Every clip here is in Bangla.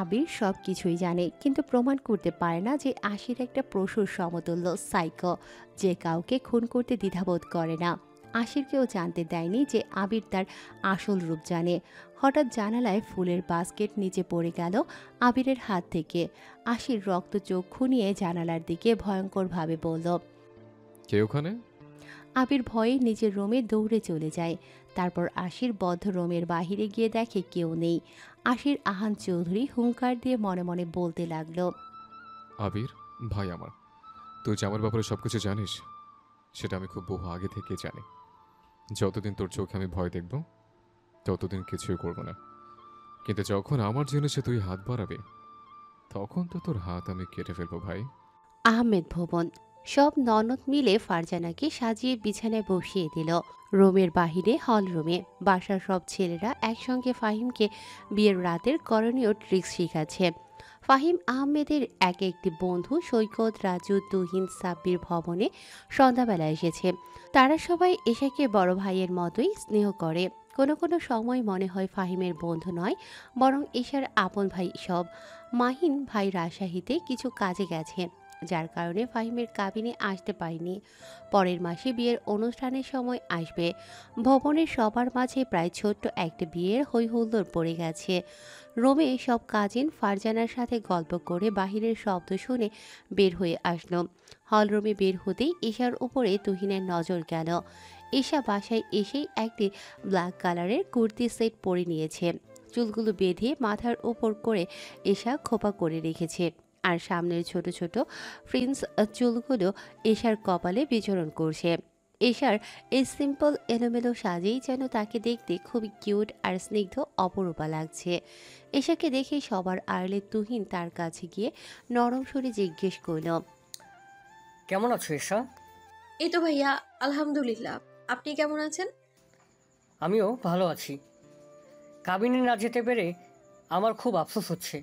আবির সব কিছুই জানে, কিন্তু প্রমাণ করতে পারে না যে আশির একটা প্রচুর সমতুল্য সাইকো, যে কাউকে খুন করতে দ্বিধাবোধ করে না। আশির কেউ জানতে দেয়নি যে আবির তার আসল রূপ জানে। হঠাৎ জানালায় ফুলের বাস্কেট নিচে পড়ে গেল আবিরের হাত থেকে। আশির রক্ত চক্ষু নিয়ে জানালার দিকে ভয়ঙ্করভাবে বলল। কে ওখানে? আবির ভয়ে নিজের রুমে দৌড়ে চলে যায়। তারপর আশির বদ্ধ রুমের বাহিরে গিয়ে দেখে কেউ নেই। আশির আহান চৌধুরী হুঙ্কার দিয়ে মনে মনে বলতে লাগলো। আবির, ভাই আমার, তুই যে আমার ব্যাপারে সবকিছু জানিস সেটা আমি খুব বহু আগে থেকে জানি। যতদিন তোর চোখে আমি ভয় দেখব ততদিন কিছুই করব না, কিন্তু যখন আমার জিনিসে তুই হাত বাড়াবে তখন তো তোর হাত আমি কেটে ফেলবো ভাই। আহমেদ ভবন। সব ননদ মিলে ফারজানাকে সাজিয়ে বিছানায় বসিয়ে দিল। রুমের বাহিরে হল রুমে বাসার সব ছেলেরা একসঙ্গে ফাহিমকে বিয়ের রাতের করণীয় ট্রিক্স শিখাচ্ছে। ফাহিম আহমেদের এক একটি বন্ধু সৈকত, রাজু, তুহিন, সাব্বির ভবনে সন্ধ্যাবেলা এসেছে। তারা সবাই এশাকে বড় ভাইয়ের মতোই স্নেহ করে। কোনো কোনো সময় মনে হয় ফাহিমের বন্ধু নয়, বরং এশার আপন ভাই সব। মাহিন ভাই রাজশাহীতে কিছু কাজে গেছে, যার কারণে ফাহিমের কাবিনে আসতে পারেনি। পরের মাসে বিয়ের অনুষ্ঠানের সময় আসবে। ভবনের সবার মাঝে প্রায় ছোট্ট একটা বিয়ের হৈহুল্লোড় পড়ে গেছে। রোমে সব কাজিন ফারজানার সাথে গল্প করে বাহিরের শব্দ শুনে বের হয়ে আসলো। হলরুমে বের হতেই ঈশার উপরে তুহিনের নজর গেল। ঈশা বাসায় এসেই একটি ব্ল্যাক কালারের কুর্তি সেট পরে নিয়েছে। চুলগুলো বেঁধে মাথার উপর করে ঈশা খোপা করে রেখেছে, আর সামনের ছোট ছোট ফ্রিন্স চুলগুলো এশার কপালে বিচরণ করছে। এশার এই সিম্পল এলোমেলো সাজেই যেন তাকে দেখতে খুবই কিউট আর স্নিগ্ধ অপরূপা লাগছে। এশাকে দেখে সবার আড়ালে তুহিন তার কাছে গিয়ে নরম সুরে জিজ্ঞেস করল। কেমন আছো ঈশা? এই তো ভাইয়া, আলহামদুলিল্লাহ। আপনি কেমন আছেন? আমিও ভালো আছি। কাবিনে না যেতে পেরে আমার খুব আফসোস হচ্ছে।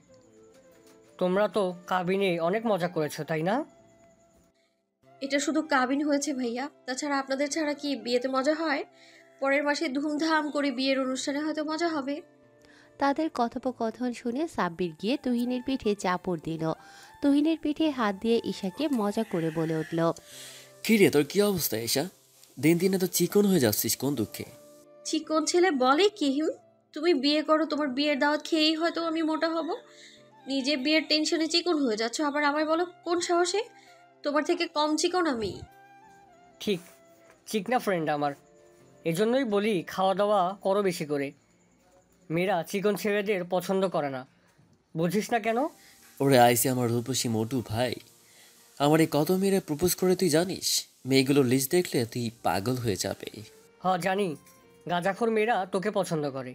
তোমরা তো কাবিনে অনেক মজা করেছো, তাই না? এটা শুধু কাবিন হয়েছে ভাইয়া, তাছাড়া আপনাদের ছাড়া কি বিয়েতে মজা হয়? পরের মাসে ধুমধাম করে বিয়ের অনুষ্ঠানে হয়তো মজা হবে। তাদের কথোপকথন শুনে সাব্বির গিয়ে তুহিনের পিঠে চাপড় দিল। তুহিনের পিঠে হাত দিয়ে ঈশাকে মজা করে বলে উঠল। কি রে, তোর কি অবস্থা এসা? দিন দিনে তো চিকন হয়ে যাচ্ছিস, কোন দুঃখে? চিকন ছেলে বলে কি হিম? তুমি বিয়ে করো, তোমার বিয়ের দাওয়াত খেয়েই হয়তো আমি মোটা হব। নিজে বিয়ের টেনশনে চিকন হয়ে যাচ্ছ, আবার আমায় বলো কোন সাহসে? তোমার থেকে কম চিকন আমি? ঠিক, চিকনা ফ্রেন্ড আমার। এজন্যই বলি খাওয়া দাওয়া করো বেশি করে। মেয়েরা চিকন ছেলেদের পছন্দ করে না, বুঝিস না কেন? ওরে আইসি আমার রূপসী মোটু ভাই, আমার এই কত মেয়েরা প্রপোজ করে তুই জানিস? মেয়েগুলোর লিস্ট দেখলে তুই পাগল হয়ে যাবে। জানি, গাঁজাখোর মেয়েরা তোকে পছন্দ করে।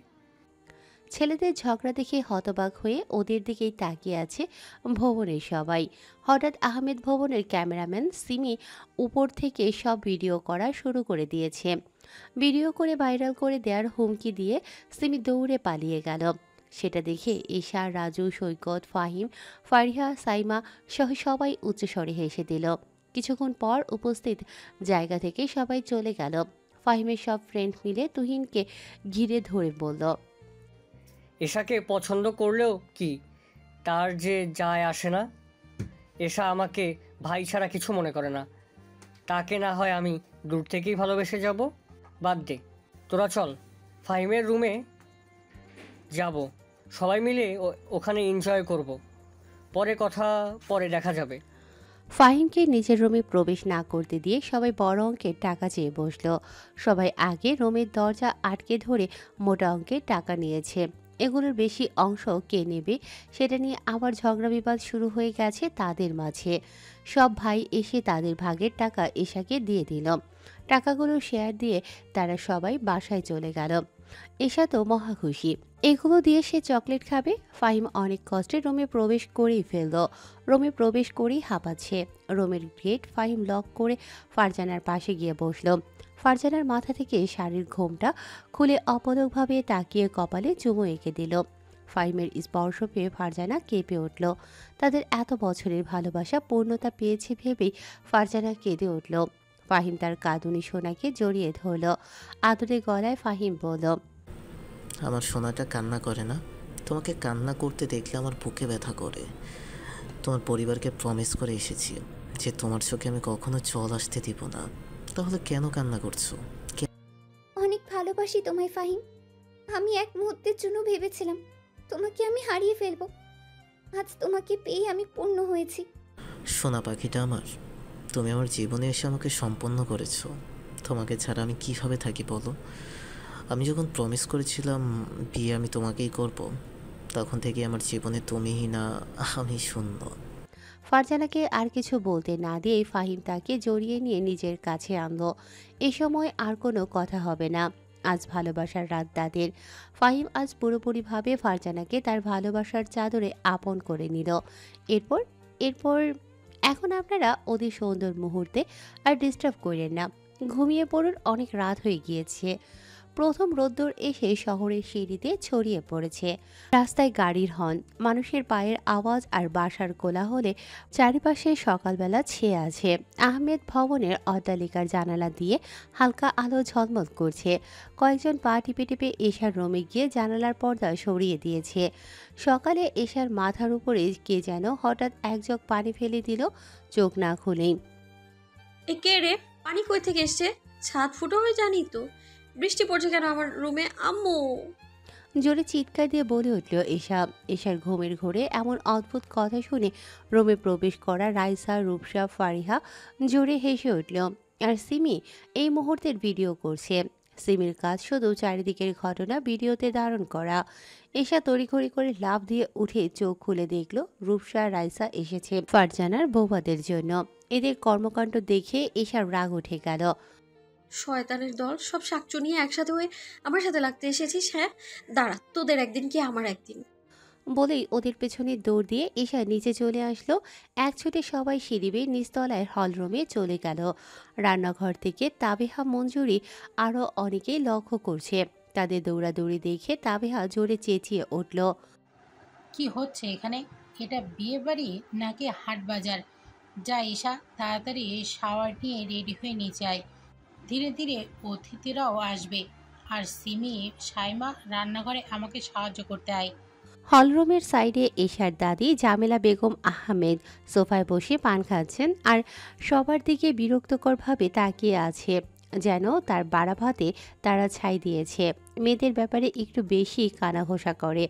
ছেলেদের ঝগড়া দেখে হতবাক হয়ে ওদের দিকেই তাকিয়ে আছে ভবনের সবাই। হঠাৎ আহমেদ ভবনের ক্যামেরাম্যান সিমি উপর থেকে সব ভিডিও করা শুরু করে দিয়েছে। ভিডিও করে ভাইরাল করে দেওয়ার হুমকি দিয়ে সিমি দৌড়ে পালিয়ে গেল। সেটা দেখে ঈশা, রাজু, সৈকত, ফাহিম, ফারিহা, সাইমা সহ সবাই উচ্চস্বরে হেসে দিল। কিছুক্ষণ পর উপস্থিত জায়গা থেকে সবাই চলে গেল। ফাহিমের সব ফ্রেন্ড মিলে তুহিনকে ঘিরে ধরে বলল। এশাকে পছন্দ করলেও কি তার যে যায় আসে না? এশা আমাকে ভাই ছাড়া কিছু মনে করে না। তাকে না হয় আমি দূর থেকেই ভালোবেসে যাব। বাদ দে, তোরা চল ফাহিমের রুমে যাব, সবাই মিলে ওখানে এনজয় করব। পরে দেখা যাবে। ফাহিমকে নিজের রুমে প্রবেশ না করতে দিয়ে সবাই বড় অঙ্কের টাকা চেয়ে বসলো। সবাই আগে রুমের দরজা আটকে ধরে মোটা অঙ্কের টাকা নিয়েছে। এগুলোর বেশি অংশ কে নেবে সেটা নিয়ে আবার ঝগড়া বিবাদ শুরু হয়ে গেছে তাদের মাঝে। সব ভাই এসে তাদের ভাগের টাকা এশাকে দিয়ে দিল। টাকাগুলো শেয়ার দিয়ে তারা সবাই বাসায় চলে গেল। এশা তো মহা খুশি, এগুলো দিয়ে সে চকলেট খাবে। ফাহিম অনেক কষ্টে রুমে প্রবেশ করেই ফেলল। রুমে প্রবেশ করেই হাঁপাচ্ছে। রুমের গেট ফাহিম লক করে ফারজানার পাশে গিয়ে বসল। ফারজানার মাথা থেকে শাড়ির ঘোমটা খুলে অপলকভাবে তাকিয়ে কপালে চুমু এঁকে দিল। ফাহিমের স্পর্শ পেয়ে ফারজানা কেঁপে উঠল। তাদের এত বছরের ভালোবাসা পূর্ণতা পেয়েছে ভেবেই ফারজানা কেঁদে উঠল। ফাহিম তার কাঁদুনি সোনাকে জড়িয়ে ধরল। আদরে গলায় ফাহিম বলল। আমার সোনাটা কান্না করে না, তোমাকে কান্না করতে দেখলে আমার বুকে ব্যথা করে। তোমার পরিবারকে প্রমিস করে এসেছি যে তোমার চোখে আমি কখনো জল আসতে দিব না। তাহলে কেন কান্না করছো? অনেক ভালোবাসি তোমায় ফাহিম। আমি এক মুহূর্তের জন্য ভেবেছিলাম তোমাকে আমি হারিয়ে ফেলবো। আজ তোমাকে পেয়ে আমি পূর্ণ হয়েছি। সোনা পাখিটা আমার, তুমি আমার জীবনে এসে আমাকে সম্পন্ন করেছো। তোমাকে ছাড়া আমি কিভাবে থাকি বলো? আমি যখন প্রমিস করেছিলাম বিয়ে আমি তোমাকেই করব, তখন থেকে আমার জীবনে তুমিই না, আমি শূন্য। ফারজানাকে আর কিছু বলতে না দিয়ে ফাহিম তাকে জড়িয়ে নিয়ে নিজের কাছে আনলো। এ সময় আর কোনো কথা হবে না। আজ ভালোবাসার রাত তাদের। ফাহিম আজ পুরোপুরিভাবে ফারজানাকে তার ভালোবাসার চাদরে আপন করে নিল। এরপর এরপর এখন আপনারা ওদের সুন্দর মুহূর্তে আর ডিস্টার্ব করেন না, ঘুমিয়ে পড়ুন, অনেক রাত হয়ে গিয়েছে। প্রথম রোদ্দুর এসে শহরের সিঁড়িতে ছড়িয়ে পড়েছে। রাস্তায় গাড়ির হর্ন, মানুষের পায়ের আওয়াজ আর বাসার কোলাহলে চারিপাশে সকালবেলা ছেয়ে আছে। আহমেদ ভবনের অট্টালিকার জানালা দিয়ে হালকা আলো ঝলমল করছে। কয়েকজন পা টিপে টিপে এশার রুমে গিয়ে জানালার পর্দা সরিয়ে দিয়েছে। সকালে এশার মাথার উপরে কে যেন হঠাৎ এক জগ পানি ফেলে দিল, চোখ না খুলেই। এ কে রে? পানি কই থেকে এসছে? ছাদ ফুটো হয়ে জানি তো। বৃষ্টি পড়ছে কেন আমার রুমে? আম্মু! জোরে চিৎকার দিয়ে বলে উঠল এশা। এশার ঘুমের ঘোরে এমন অদ্ভুত কথা শুনে রুমে প্রবেশ করা রাইসা, রূপসা, ফারিহা জোরে হেসে উঠল। আর সিমি এই মুহূর্তের ভিডিও করছে। সিমির কাজ শুধু চারিদিকের ঘটনা ভিডিওতে ধারণ করা। এশা তড়িঘড়ি করে লাফ দিয়ে উঠে চোখ খুলে দেখল রূপসা, রাইসা এসেছে ফারজানার বৌভাতের জন্য। এদের কর্মকাণ্ড দেখে এশার রাগ উঠে গেল। শয়তানের দল, সব শাকচুনি একসাথে হয়ে আমার সাথে লাগতে এসেছিস? হ্যাঁ, দাঁড়া, তোদের একদিন কি আমার একদিন। বলেই ওদের পেছনে দৌড় দিয়ে এশা নিচে চলে আসলো। এক ছুটে সবাই সিঁড়ি বেয়ে নিচতলায় হলরুমে চলে গেল। রান্নাঘর থেকে তাবেহা, মঞ্জুরি আরও অনেকেই লক্ষ্য করছে। তাদের দৌড়াদৌড়ি দেখে তাবেহা জোরে চেঁচিয়ে উঠল, কি হচ্ছে এখানে? এটা বিয়ে বাড়ি নাকি হাট বাজার? যা ঈশা, তাড়াতাড়ি শাওয়ার নিয়ে রেডি হয়ে নিচে আয়। ধীরে ধীরে অতিথিরাও আসবে। আর সিমি, সাইমা, রান্নাঘরে আমাকে সাহায্য করতে আয়। হলরুমের সাইডে এশার দাদি জামেলা বেগম আহমেদ সোফায় বসে পান খাচ্ছেন আর সবার দিকে বিরক্তকরভাবে তাকিয়ে আছে, যেন তার বাড়া ভাতে তারা ছাই দিয়েছে। মেয়েদের ব্যাপারে একটু বেশি কানাঘোষা করে।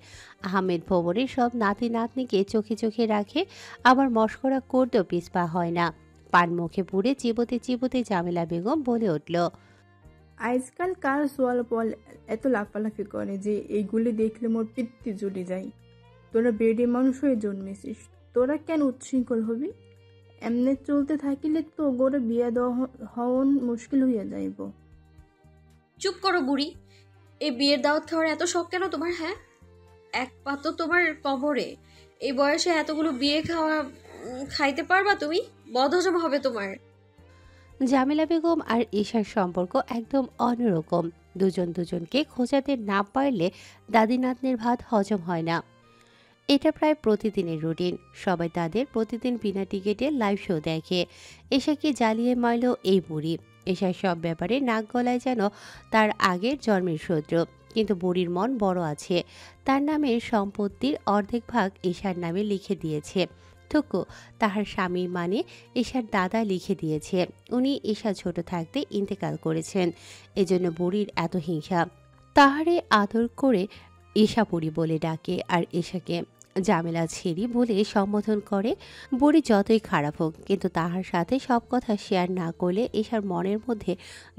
আহমেদ ভবনের সব নাতি নাতনিকে চোখে চোখে রাখে, আবার মশকরা করতেও পিছপা হয় না। পান মুখে পুড়ে চিবোতে চিবোতে জামেলা বেগম বলে উঠল, আজকাল কার সোয়াল পল এত লাফালাফি করে যে এইগুলি দেখলে মোর পিত্তি জ্বলে যায়। তোরা বেডে মানুষ হয়ে জন্মেছিস, তোরা কেন উচ্ছৃঙ্খল হবি? এমনি চলতে থাকিলে তো গোড়ে বিয়ে দেওয়া হওয়ান মুশকিল হইয়া যাইব। চুপ করো বুড়ি। এই বিয়ের দাওয়াত খাওয়ার এত শখ কেন তোমার? হ্যাঁ, এক পা তো তোমার কবরে। এই বয়সে এতগুলো বিয়ে খাইতে পারবা তুমি? বদহজম হবে তোমার। জামেলা বেগম আর ঈশার সম্পর্ক একদম অন্যরকম। দুজন দুজনকে খোঁজাতে না পারলে দাদি নাতনির ভাত হজম হয় না। এটা প্রায় প্রতিদিনের রুটিন। সবাই তাদের প্রতিদিন বিনা টিকিটে লাইভ শো দেখে। এশাকে জ্বালিয়ে মারল এই বুড়ি। এশার সব ব্যাপারে নাক গলায় যেন তার আগের জন্মের শত্রু। কিন্তু বুড়ির মন বড় আছে। তার নামের সম্পত্তির অর্ধেক ভাগ এশার নামে লিখে দিয়েছে। থুকু তাহার স্বামী মানে এশার দাদা লিখে দিয়েছে। উনি এশা ছোট থাকতে ইন্তেকাল করেছেন, এজন্য বুড়ির এত হিংসা। তাহারে আদর করে এশা বুড়ি বলে ডাকে আর এশাকে জামেলা ছেড়ি বলে সম্বোধন করে। বুড়ি যতই খারাপ হোক, কিন্তু তাহার সাথে সব কথা শেয়ার না করলে এশার মনের মধ্যে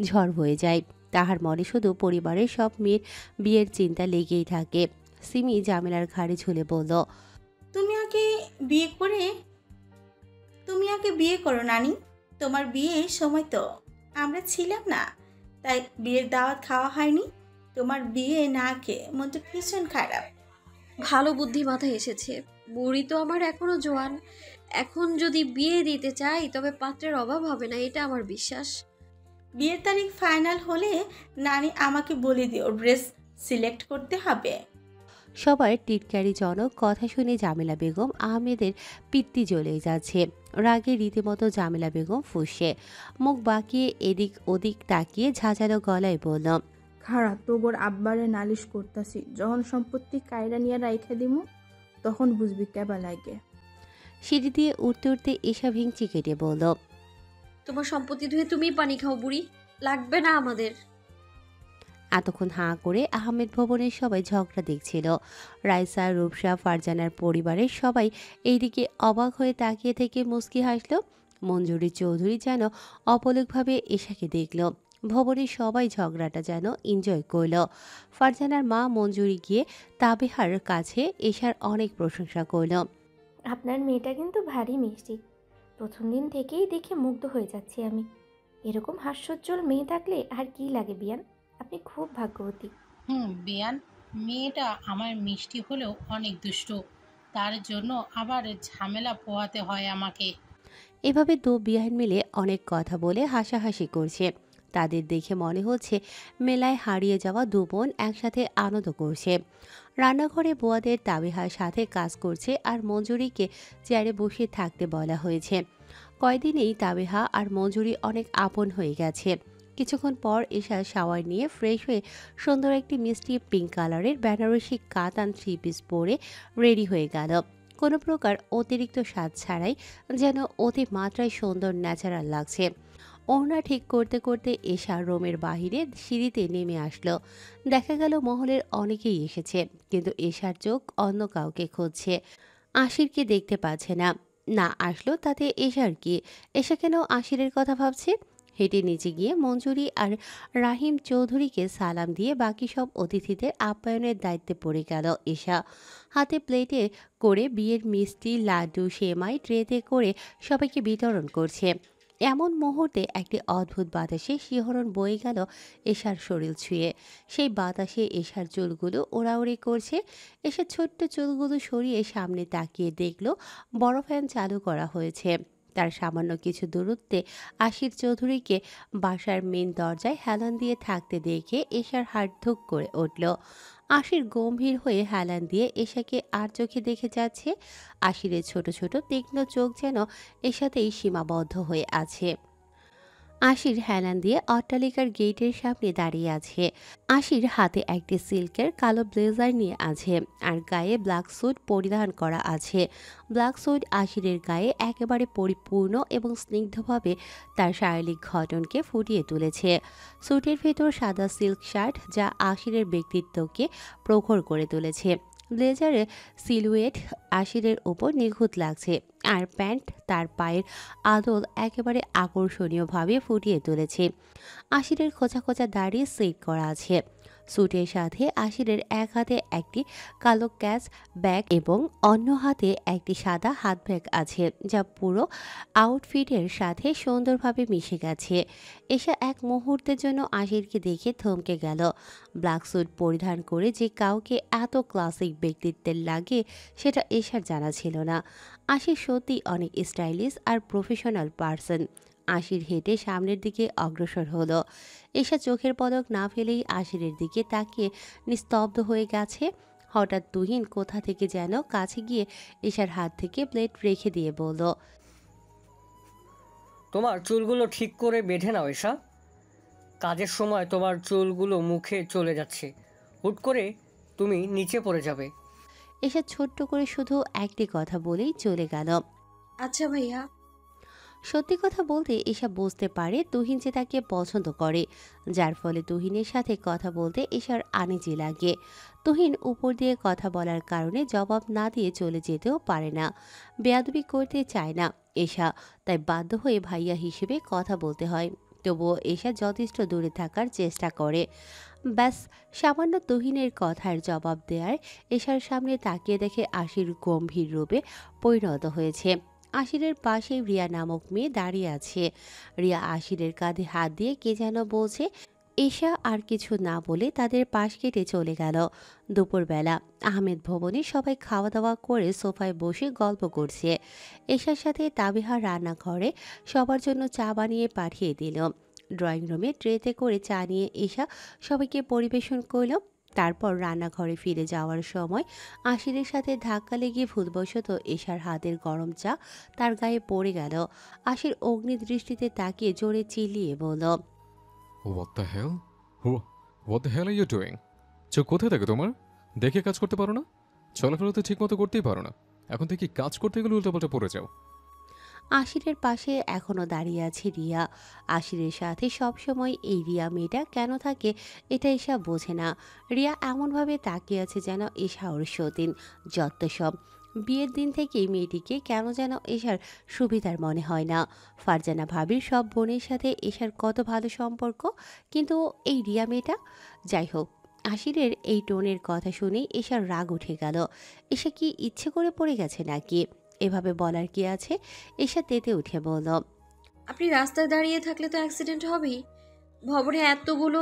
ঝড় হয়ে যায়। তাহার মনে শুধু পরিবারের সব মেয়ের বিয়ের চিন্তা লেগেই থাকে। সিমি জামেলার ঘাড়ে ঝুলে বলল, তুমি আগে বিয়ে করো নানি। তোমার বিয়ের সময় তো আমরা ছিলাম না, তাই বিয়ের দাওয়াত খাওয়া হয়নি। তোমার বিয়ে না খেয়ে মনটা ভীষণ খারাপ। ভালো বুদ্ধি মাথায় এসেছে। বুড়ি তো আমার এখনো জোয়ান। এখন যদি বিয়ে দিতে চাই তবে পাত্রের অভাব হবে না, এটা আমার বিশ্বাস। বিয়ের তারিখ ফাইনাল হলে নানি আমাকে বলে দিও, ড্রেস সিলেক্ট করতে হবে। সবার টিটকারিজনক কথা শুনে জামেলা বেগম আহমেদের পিত্তি জ্বলে যাচ্ছে। রাগে রীতিমতো জামেলা বেগম ফুঁসে মুখ বাঁকিয়ে এদিক ওদিক তাকিয়ে ঝাঁঝালো গলায় বলল, খারাপ তোগর আব্বারে নালিশ করতাছি, যখন সম্পত্তি কায়রা নিয়ে রাইখা দিমু তখন বুঝবি কেবা লাগে। সিঁড়ি দিয়ে উঠতে উঠতে এসা ভিংচি কেটে বলল, তোমার সম্পত্তি ধুয়ে তুমিই পানি খাও বুড়ি, লাগবে না আমাদের। এতক্ষণ হাঁ করে আহমেদ ভবনের সবাই ঝগড়া দেখছিল। রাইসা, রূপসা, ফারজানার পরিবারের সবাই এইদিকে অবাক হয়ে তাকিয়ে থেকে মুচকি হাসল। মঞ্জুরি চৌধুরী যেন অপলকভাবে এশাকে দেখল। ভবনের সবাই ঝগড়াটা যেন এনজয় করল। ফারজানার মা মঞ্জুরি গিয়ে তাবেহার কাছে এশার অনেক প্রশংসা করল। আপনার মেয়েটা কিন্তু ভারী মিষ্টি, প্রথম দিন থেকেই দেখে মুগ্ধ হয়ে যাচ্ছি আমি। এরকম হাস্যোজ্জ্বল মেয়ে থাকলে আর কি লাগে বিয়ান, আপনি খুব ভাগ্যবতী। বিয়ান, মেয়েটা আমার মিষ্টি হলেও অনেক দুষ্ট, তার জন্য আবার ঝামেলা পোহাতে হয় আমাকে। এভাবে দু বিয়ান মিলে অনেক কথা বলে হাসাহাসি করছে। তাদের দেখে মনে হচ্ছে মেলায় হারিয়ে যাওয়া দু বোন একসাথে আনন্দ করছে। রান্নাঘরে বুয়াদের তাবেহার সাথে কাজ করছে আর মঞ্জুরিকে চেয়ারে বসে থাকতে বলা হয়েছে। কয়দিনেই তাবেহা আর মঞ্জুরি অনেক আপন হয়ে গেছে। কিছুক্ষণ পর এশা শাওয়ার নিয়ে ফ্রেশ হয়ে সুন্দর একটি মিষ্টি পিঙ্ক কালারের বেনারসি কাতান 3 পিস পরে রেডি হয়ে গেল। কোনো প্রকার অতিরিক্ত স্বাদ ছাড়াই যেন অতি মাত্রায় সুন্দর ন্যাচারাল লাগছে। ওড়না ঠিক করতে করতে এশা রুমের বাহিরে সিঁড়িতে নেমে আসলো। দেখা গেল মহলের অনেকেই এসেছে, কিন্তু এশার চোখ অন্য কাউকে খুঁজছে। আশিরকে দেখতে পাচ্ছে না। না আসলো তাতে এশার কি? এশা কেন আশিরের কথা ভাবছে? হেঁটে নিচে গিয়ে মঞ্জুরি আর রাহিম চৌধুরীকে সালাম দিয়ে বাকি সব অতিথিদের আপ্যায়নের দায়িত্বে পড়ে গেল এশা। হাতে প্লেটে করে বিয়ের মিষ্টি, লাড্ডু, সেমাই ট্রেতে করে সবাইকে বিতরণ করছে। এমন মুহূর্তে একটি অদ্ভুত বাতাসে শিহরণ বয়ে গেল এশার শরীর ছুঁয়ে। সেই বাতাসে এশার চুলগুলো ওড়াউড়ি করছে। এশার ছোট্ট চুলগুলো সরিয়ে সামনে তাকিয়ে দেখল বড় ফ্যান চালু করা হয়েছে। তার সামান্য কিছু দূরত্বে আশির চৌধুরীকে বাসার মেন দরজায় হেলান দিয়ে থাকতে দেখে এশার হাড় ধুক করে উঠল। আশির গম্ভীর হয়ে হেলান দিয়ে এশাকে আর চোখে দেখে যাচ্ছে। আশিরের ছোট ছোট তীক্ষ্ণ চোখ যেন এশাতেই সীমাবদ্ধ হয়ে আছে। আশির হেলান দিয়ে অট্টালিকার গেটের সামনে দাঁড়িয়ে আছে। আশির হাতে একটি সিল্কের কালো ব্লেজার নিয়ে আছে আর গায়ে ব্ল্যাক স্যুট পরিধান করা আছে। ব্ল্যাক স্যুট আশিরের গায়ে একেবারে পরিপূর্ণ এবং স্নিগ্ধভাবে তার শারীরিক গঠনকে ফুটিয়ে তুলেছে। স্যুটের ভেতর সাদা সিল্ক শার্ট যা আশিরের ব্যক্তিত্বকে প্রখর করে তুলেছে। ব্লেজারের সিলুয়েট আশিরের উপর নিখুঁত লাগছে আর প্যান্ট তার পায়ের আদল একেবারে আকর্ষণীয়ভাবে ফুটিয়ে তুলেছে। আশিরের খোঁচা খোঁচা দাড়ি সেট করা আছে। স্যুটের সাথে আশিরের এক হাতে একটি কালো ক্যাশ ব্যাগ এবং অন্য হাতে একটি সাদা হাত ব্যাগ আছে, যা পুরো আউটফিটের সাথে সুন্দরভাবে মিশে গেছে। এসা এক মুহূর্তের জন্য আশিরকে দেখে থমকে গেল। ব্ল্যাক স্যুট পরিধান করে যে কাউকে এত ক্লাসিক ব্যক্তিত্বের লাগে সেটা এশার জানা ছিল না। আশির সত্যি অনেক স্টাইলিশ আর প্রফেশনাল পার্সন। আশির হেঁটে সামনের দিকে অগ্রসর হলো। এশা চোখের পলক না ফেলেই আশিরের দিকে তাকিয়ে নিস্তব্ধ হয়ে গেছে। হঠাৎ তুহিন কোথা থেকে যেন কাছে গিয়ে এশার হাত থেকে প্লেট রেখে দিয়ে বলল, তোমার চুলগুলো ঠিক করে বেঁধে নাও এশা, কাজের সময় তোমার চুলগুলো মুখে চলে যাচ্ছে, হুট করে তুমি নিচে পড়ে যাবে। এশা ছোট্ট করে শুধু একটি কথা বলেই চলে গেল। আচ্ছা ভাইয়া। সত্যি কথা বলতে এশা বুঝতে পারে তুহিন যে তাকে পছন্দ করে, যার ফলে তুহিনের সাথে কথা বলতে এশার আনিজি লাগে। তুহিন উপর দিয়ে কথা বলার কারণে জবাব না দিয়ে চলে যেতেও পারে না, বেয়াদবি করতে চায় না এশা, তাই বাধ্য হয়ে ভাইয়া হিসেবে কথা বলতে হয়। তবুও এশা যথেষ্ট দূরে থাকার চেষ্টা করে। ব্যাস সামান্য তুহিনের কথার জবাব দেওয়ার এশার সামনে তাকিয়ে দেখে আশির গম্ভীর রূপে পরিণত হয়েছে। আশিরের পাশে রিয়া নামক মেয়ে দাঁড়িয়ে আছে। রিয়া আশিরের কাঁধে হাত দিয়ে কে যেন বলছে। এশা আর কিছু না বলে তাদের পাশ কেটে চলে গেল। দুপুরবেলা আহমেদ ভবনে সবাই খাওয়া দাওয়া করে সোফায় বসে গল্প করছে। এশার সাথে তাবিহা রান্নাঘরে সবার জন্য চা বানিয়ে পাঠিয়ে দিল। ড্রয়িং রুমে ট্রেতে করে চা নিয়ে এশা সবাইকে পরিবেশন করল। তারপর রান্নাঘরে ফিরে যাওয়ার সময় আশিরের সাথে ধাক্কা লেগে ভুলবশত এশার হাতের গরম চা তার গায়ে পড়ে গেল। আশির অগ্নি দৃষ্টিতে তাকিয়ে জোরে চিল্লিয়ে বলল, What the hell? What the hell are you doing? চোখ কোথায় থাকে তোমার? দেখে কাজ করতে পারো না? চলাফেরা তো ঠিক মতো করতেই পারো না। এখন থেকে কাজ করতে গেলে উল্টাপাল্টা পড়ে যাও। আশিরের পাশে এখনো দাঁড়িয়ে আছে রিয়া। আশিরের সাথে সবসময় এই রিয়া মেয়েটা কেন থাকে এটা এসা বোঝে না। রিয়া এমনভাবে তাকিয়ে আছে যেন এসা ওর সতীন। যত সব বিয়ের দিন থেকেই মেয়েটিকে কেন যেন এশার সুবিধার মনে হয় না। ফারজানা ভাবির সব বোনের সাথে এশার কত ভালো সম্পর্ক, কিন্তু এই রিয়া মেয়েটা। যাই হোক, আশিরের এই টোনের কথা শুনেই এশার রাগ উঠে গেল। এসা কি ইচ্ছে করে পড়ে গেছে নাকি? এভাবে বলার কি আছে? এসা তেতে উঠে বলল, আপনি রাস্তায় দাঁড়িয়ে থাকলে তো অ্যাক্সিডেন্ট হবেই। ভবনে এতগুলো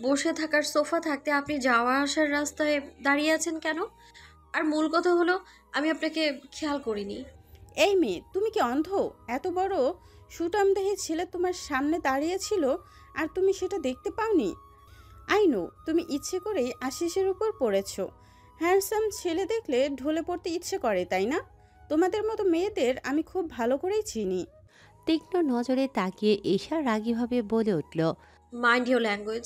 বসে থাকার সোফা থাকতে আপনি যাওয়া আসার রাস্তায় দাঁড়িয়ে আছেন কেন? আর মূল কথা হলো, আমি আপনাকে খেয়াল করিনি। এই মেয়ে, তুমি কি অন্ধ? এত বড় সুঠামদেহী ছেলে তোমার সামনে দাঁড়িয়েছিল আর তুমি সেটা দেখতে পাওনি? আই নো তুমি ইচ্ছে করেই আশিসের উপর পড়েছো। হ্যান্ডসাম ছেলে দেখলে ঢলে পড়তে ইচ্ছে করে, তাই না? তোমাদের মতো মেয়েদের আমি খুব ভালো করেই চিনি। তীক্ষ্ণ নজরে তাকিয়ে এশা রাগীভাবে বলে উঠল, মাইন্ড ইউর ল্যাঙ্গুয়েজ।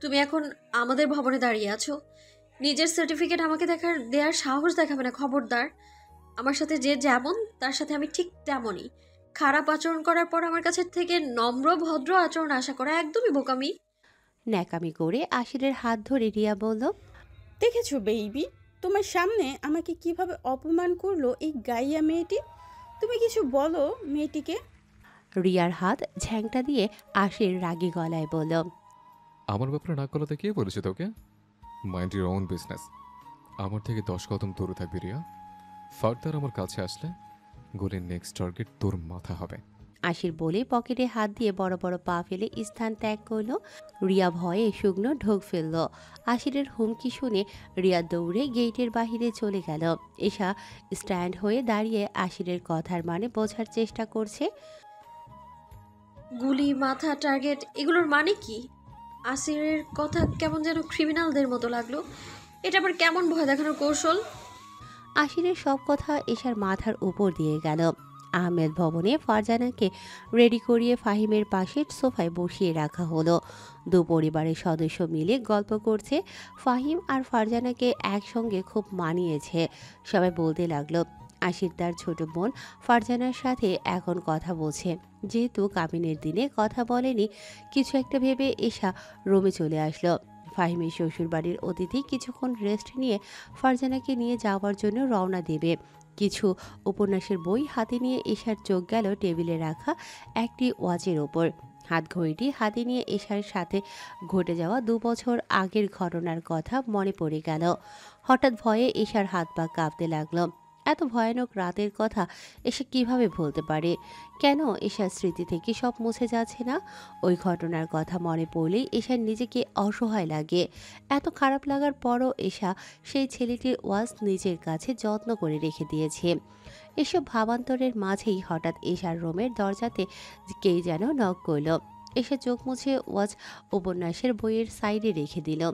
তুমি এখন আমাদের ভবনে দাঁড়িয়ে আছো, নিজের সার্টিফিকেট আমাকে দেওয়ার সাহস দেখাবে না, খবরদার। আমার সাথে যে যেমন, তার সাথে আমি ঠিক তেমনই। খারাপ আচরণ করার পর আমার কাছে থেকে নম্র ভদ্র আচরণ আশা করা একদমই বোকামি। ন্যাকামি করে আশিরের হাত ধরে রিয়া বলল, দেখেছো বেইবি, তোমার সামনে আমাকে কিভাবে অপমান করলো এই গাইয়া মেয়েটি। তুমি কিছু বলো মেয়েটিকে। রিয়ার হাত ঝ্যাংটা দিয়ে আশির রাগী গলায় বলল, আমার ব্যাপারে নাক গলাতে কে বলেছে তোকে? Mind your own business. আমার থেকে 10 কদম দূরে থাকবি রিয়া। ফার্দার আমার কাছে আসলে গোলের নেক্সট টার্গেট তোর মাথা হবে। আশির বলে পকেটে হাত দিয়ে বড় বড় পা ফেলে স্থান ত্যাগ করলো। রিয়া ভয়ে শুকনো ঢোক ফেলল। আশিরের হুমকি শুনে রিয়া দৌড়ে গেটের বাহিরে চলে গেল। এশা স্ট্যান্ড হয়ে দাঁড়িয়ে আশিরের কথার মানে বোঝার চেষ্টা করছে। গুলি, মাথা, টার্গেট, এগুলোর মানে কি? আসিরের কথা কেমন যেন ক্রিমিনালদের মতো লাগলো। এটা আবার কেমন ভয় দেখানোর কৌশল? আশিরের সব কথা এশার মাথার উপর দিয়ে গেল। আহমেদ ভবনে ফারজানাকে রেডি করিয়ে ফাহিমের পাশের সোফায় বসিয়ে রাখা হলো। দু পরিবারের সদস্য মিলে গল্প করছে। ফাহিম আর ফারজানাকে একসঙ্গে খুব মানিয়েছে। সবাই বলতে লাগলো আশির তার ছোট বোন ফারজানার সাথে এখন কথা বলছে। যেহেতু কাবিনের দিনে কথা বলেনি, কিছু একটা ভেবে এশা রুমে চলে আসলো। ফাহিমের শ্বশুরবাড়ির অতিথি কিছুক্ষণ রেস্ট নিয়ে ফারজানাকে নিয়ে যাওয়ার জন্য রওনা দেবে। কিছু উপন্যাসের বই হাতে নিয়ে এশার চোখ গেল টেবিলে রাখা একটি ওয়াচের ওপর। হাত ঘড়িটি হাতে নিয়ে এশার সাথে ঘটে যাওয়া 2 বছর আগের ঘটনার কথা মনে পড়ে গেল। হঠাৎ ভয়ে এশার হাত পা কাঁপতে লাগলো। এত ভয়ানক রাতের কথা এসে কিভাবে ভুলতে পারে? কেন এশার স্মৃতি থেকে সব মুছে যাচ্ছে না? ওই ঘটনার কথা মনে পড়লেই এশার নিজেকে অসহায় লাগে। এত খারাপ লাগার পরও এশা সেই ছেলেটির ওয়াচ নিজের কাছে যত্ন করে রেখে দিয়েছে। এসব ভাবান্তরের মাঝেই হঠাৎ এশার রুমের দরজাতে কে যেন নক করল। এসে চোখ মুছে ওয়াচ উপন্যাসের বইয়ের সাইডে রেখে দিল।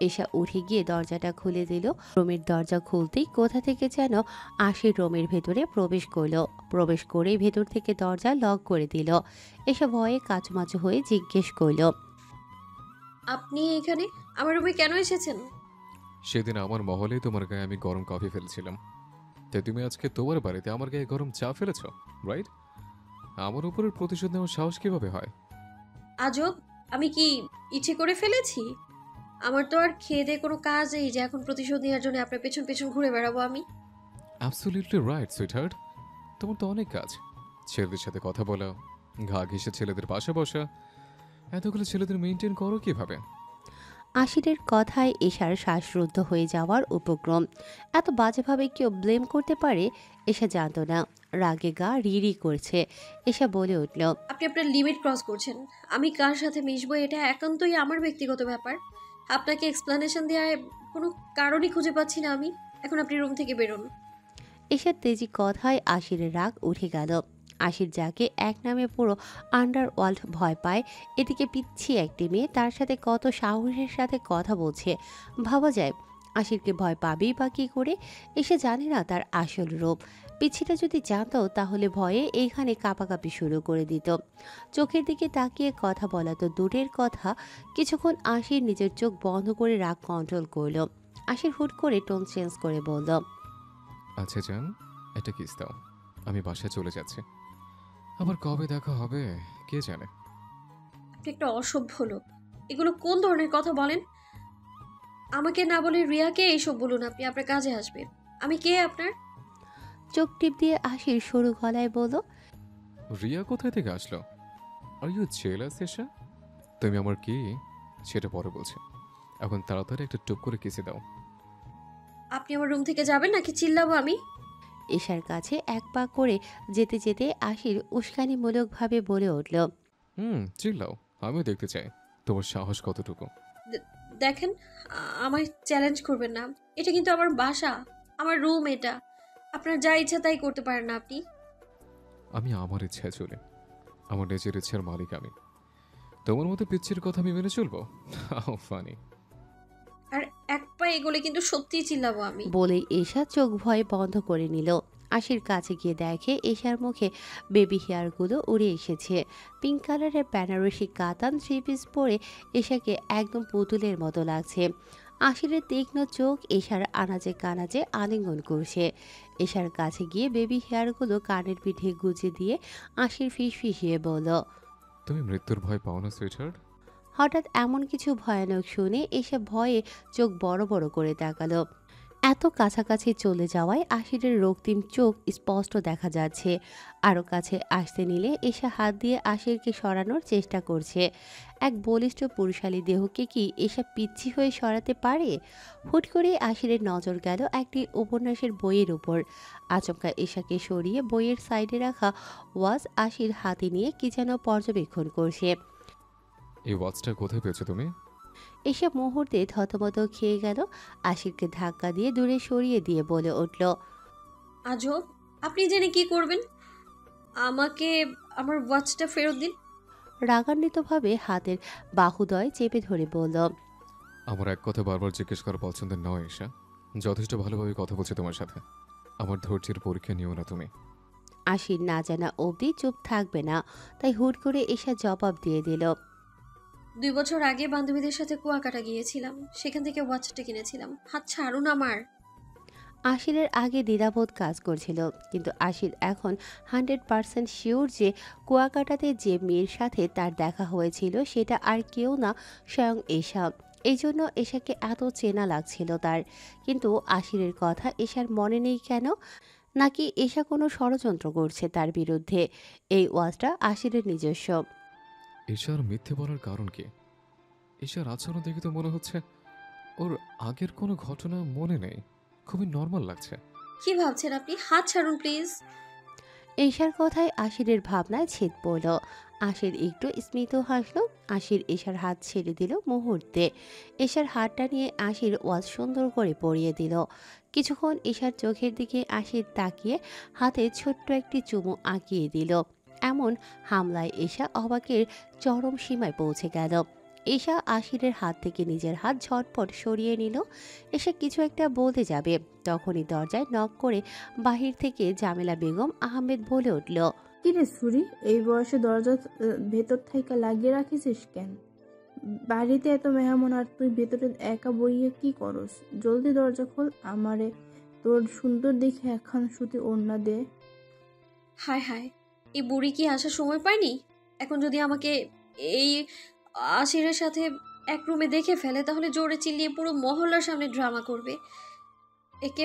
এশা উঠে গিয়ে দরজাটা খুলে দিল। রুমের দরজা খুলতেই কোথা থেকে যেন আশির রুমের ভেতরে প্রবেশ করেই ভেতর থেকে দরজা লক করে দিল। এসা ভয়ে কাচুমাচু হয়ে জিজ্ঞেস করল, আপনি এখানে আমার রুমে কেন এসেছেন? সেদিন আমার মহলেই তোমার গায়ে আমি গরম কফি ফেলেছিলাম, তাই তুমি আজকে তোমার বাড়িতে আমার গায়ে গরম চা ফেলেছ, রাইট? আমার উপরের প্রতিশোধ নেওয়ার সাহস কিভাবে হয়? আজব, আমি কি ইচ্ছে করে ফেলেছি? আমার তো আর খেয়ে দিয়ে কোনো কাজ নেই যে এখন প্রতিশোধ নেওয়ার জন্য আপনার পেছন পেছন ঘুরে বেড়াবো আমি। অ্যাবসলিউটলি রাইট সুইটহার্ট, তোমার তো অনেক কাজ। ছেলেদের সাথে কথা বলা, ঘা ঘেঁষে ছেলেদের পাশে বসা, এতগুলো ছেলেদের মেনটেন করো কিভাবে? আশিরের কথায় এশার শ্বাসরুদ্ধ হয়ে যাওয়ার উপক্রম। এত বাজেভাবে কেউ ব্লেম করতে পারে এসা জানত না। রাগে গা রিরি করছে। এসা বলে উঠল, আপনি আপনার লিমিট ক্রস করছেন। আমি কার সাথে মিশবো এটা একান্তই আমার ব্যক্তিগত ব্যাপার। আপনাকে এক্সপ্লানেশন দেওয়ার কোনো কারণই খুঁজে পাচ্ছি না আমি। এখন আপনি রুম থেকে বেরোন। এশার তেজি কথায় আশিরের রাগ উঠে গেল। আশির যাকে এক নামে পুরো আন্ডারওয়ার্ল্ড ভয় পায়, এদিকে পিচ্ছি একটি মেয়ে তার সাথে কত সাহসের সাথে কথা বলছে। ভাবা যায় আশিরকে ভয় পাবেই বা কী করে? এসে জানে না তার আসল রূপ। পিচ্ছিটা যদি জানতো তাহলে ভয়ে এইখানে কাঁপাকাঁপি শুরু করে দিত। চোখের দিকে তাকিয়ে কথা বলা তো দূরের কথা, কিছুক্ষণ আশির নিজের চোখ বন্ধ করে রাগ কন্ট্রোল করলো। আশির হুট করে টোন চেঞ্জ করে বলল, আচ্ছা জান, একটা কিস দাও, আমি বাসায় চলে যাচ্ছি। আবার কবে দেখা হবে কে জানে। আপনি একটা অসভ্য লোক। এগুলো কোন ধরনের কথা বলেন? আমাকে না বলে রিয়াকে এইসব বলুন। আপনি আপনার কাজে আসবে। আমি কে আপনার? চোখ টিপ দিয়ে আশির সরু গলায় বলল, রিয়া কোথায় থেকে আসলো? আর ইউ জেলাস এশা? তুমি আমার কি সেটা পরে বলছি, এখন তাড়াতাড়ি একটা টুপ করে কিসে দাও। আপনি আমার রুম থেকে যাবেন নাকি চিল্লাবো আমি? এশার কাছে এক পা করে যেতে যেতে আশির উস্কানিমূলকভাবে বলে উঠল, চিল্লাও, আমিও দেখতে চাই তোমার সাহস কতটুকু। দেখেন, আমায় চ্যালেঞ্জ করবেন না। এটা কিন্তু আমার বাসা, আমার রুম এটা। আপনার যা ইচ্ছা তাই করতে পারেন না আপনি। আমি আমার ইচ্ছায় চলি, আমার নিজের ইচ্ছার মালিক আমি। তোমার মতো পিচ্ছির কথা আমি মেনে চলবো? ফানি। আর এক পা এগোলে কিন্তু সত্যিই চিল্লাবো আমি। বলেই এশা চোখ ভয়ে বন্ধ করে নিল। আশির কাছে গিয়ে দেখে এশার মুখে বেবি হেয়ারগুলো উড়ে এসেছে। পিঙ্ক কালারের বেনারসি কাতান থ্রি পিস পরে এশাকে একদম পুতুলের মতো লাগছে। আশিরের তীক্ষ্ণ চোখ এশার আনাজে কানাজে আলিঙ্গন করছে। এশার কাছে গিয়ে বেবি হেয়ারগুলো কানের পিঠে গুজে দিয়ে আশির ফিসফিসিয়ে বলল, তুমি মৃত্যুর ভয় পাও না সুইটহার্ট? হঠাৎ এমন কিছু ভয়ানক শুনে এসে ভয়ে চোখ বড় বড় করে তাকালো। এত কাছাকাছি চলে যাওয়ায় আশিরের রক্তিম চোখ স্পষ্ট দেখা যাচ্ছে। আরও কাছে আসতে নিলে এসে হাত দিয়ে আশিরকে সরানোর চেষ্টা করছে। এক বলিষ্ঠ পুরুষালী দেহকে কি এসব পিচ্ছি হয়ে সরাতে পারে? হুট করে আশিরের নজর গেল একটি উপন্যাসের বইয়ের উপর। আচমকা এশাকে সরিয়ে বইয়ের সাইডে রাখা ওয়াজ আশির হাতে নিয়ে কি যেন পর্যবেক্ষণ করছে। এই ওয়াচটা কোথায় পেয়েছো তুমি? এসব মুহূর্তে থতমত খেয়ে গেল। আশিরকে ধাক্কা দিয়ে দূরে সরিয়ে দিয়ে বলে উঠল, আজব, আপনি জেনে কি করবেন? আমাকে আমার ওয়াচটা ফেরত দিন। রাগান্বিতভাবে হাতের বাহুদয় চেপে ধরে বলল, আমার এক কথা বারবার জিজ্ঞেস করা পছন্দের নয় এশা। যথেষ্ট ভালোভাবে কথা বলছি তোমার সাথে, আমার ধৈর্যের পরীক্ষা নিও না তুমি। আশির না জানা অবধি চুপ থাকবে না, তাই হুট করে এসা জবাব দিয়ে দিল, 2 বছর আগে বান্ধবীদের সাথে কুয়াকাটা গিয়েছিলাম, সেখান থেকে ওয়াচটা কিনেছিলাম। হাত ছাড়ুন আমার। আশিরের আগে দ্বিধাবোধ কাজ করছিল, কিন্তু আশির এখন 100% শিওর যে কুয়াকাটাতে যে মেয়ের সাথে তার দেখা হয়েছিল সেটা আর কেউ না, স্বয়ং এশা। এই জন্য এশাকে এত চেনা লাগছিল তার। কিন্তু আশিরের কথা এশার মনে নেই কেন? নাকি এশা কোনো ষড়যন্ত্র করছে তার বিরুদ্ধে? এই ওয়াজটা আশিরের নিজস্ব। এশার মিথ্যে বলার কারণ কি? এশার আচরণ দেখে তো মনে হচ্ছে ওর আগের কোনো ঘটনা মনে নেই, খুবই নর্মাল লাগছে। কি ভাবছেন আপনি? হাত ছাড়ুন প্লিজ। এশার কথায় আশিরের ভাবনায় ছেদ পড়ল। আশির একটু স্মিত হাসল। আশির এশার হাত ছেড়ে দিল মুহূর্তে। এশার হাতটা নিয়ে আশির ওয়াজ সুন্দর করে পরিয়ে দিল। কিছুক্ষণ এশার চোখের দিকে আশির তাকিয়ে হাতে ছোট্ট একটি চুমু আঁকিয়ে দিল। এমন হামলায় এশা অবাকের চরম সীমায় পৌঁছে গেল। এশা আশিরের হাত থেকে নিজের হাত ঝটপট সরিয়ে নিল। এসে কিছু একটা বলতে যাবে, তখনই দরজায় নক করে বাহির থেকে জামেলা বেগম আহমেদ বলে উঠল, কিরে সুরি, এই বয়সে দরজা ভেতর থেকে লাগিয়ে রাখিস কেন? বাড়িতে এত মেহমান আর তুই ভেতরে একা বইয়ে কি করস? জলদি দরজা খোল, আমারে তোর সুন্দর দেখে একখান সুতি ওড়না দে। হায় হায়, এই বুড়ি কি আসার সময় পায়নি? এখন যদি আমাকে এই আশিরের সাথে এক রুমে দেখে ফেলে তাহলে জোরে চিল্লিয়ে পুরো মহল্লার সামনে ড্রামা করবে। একে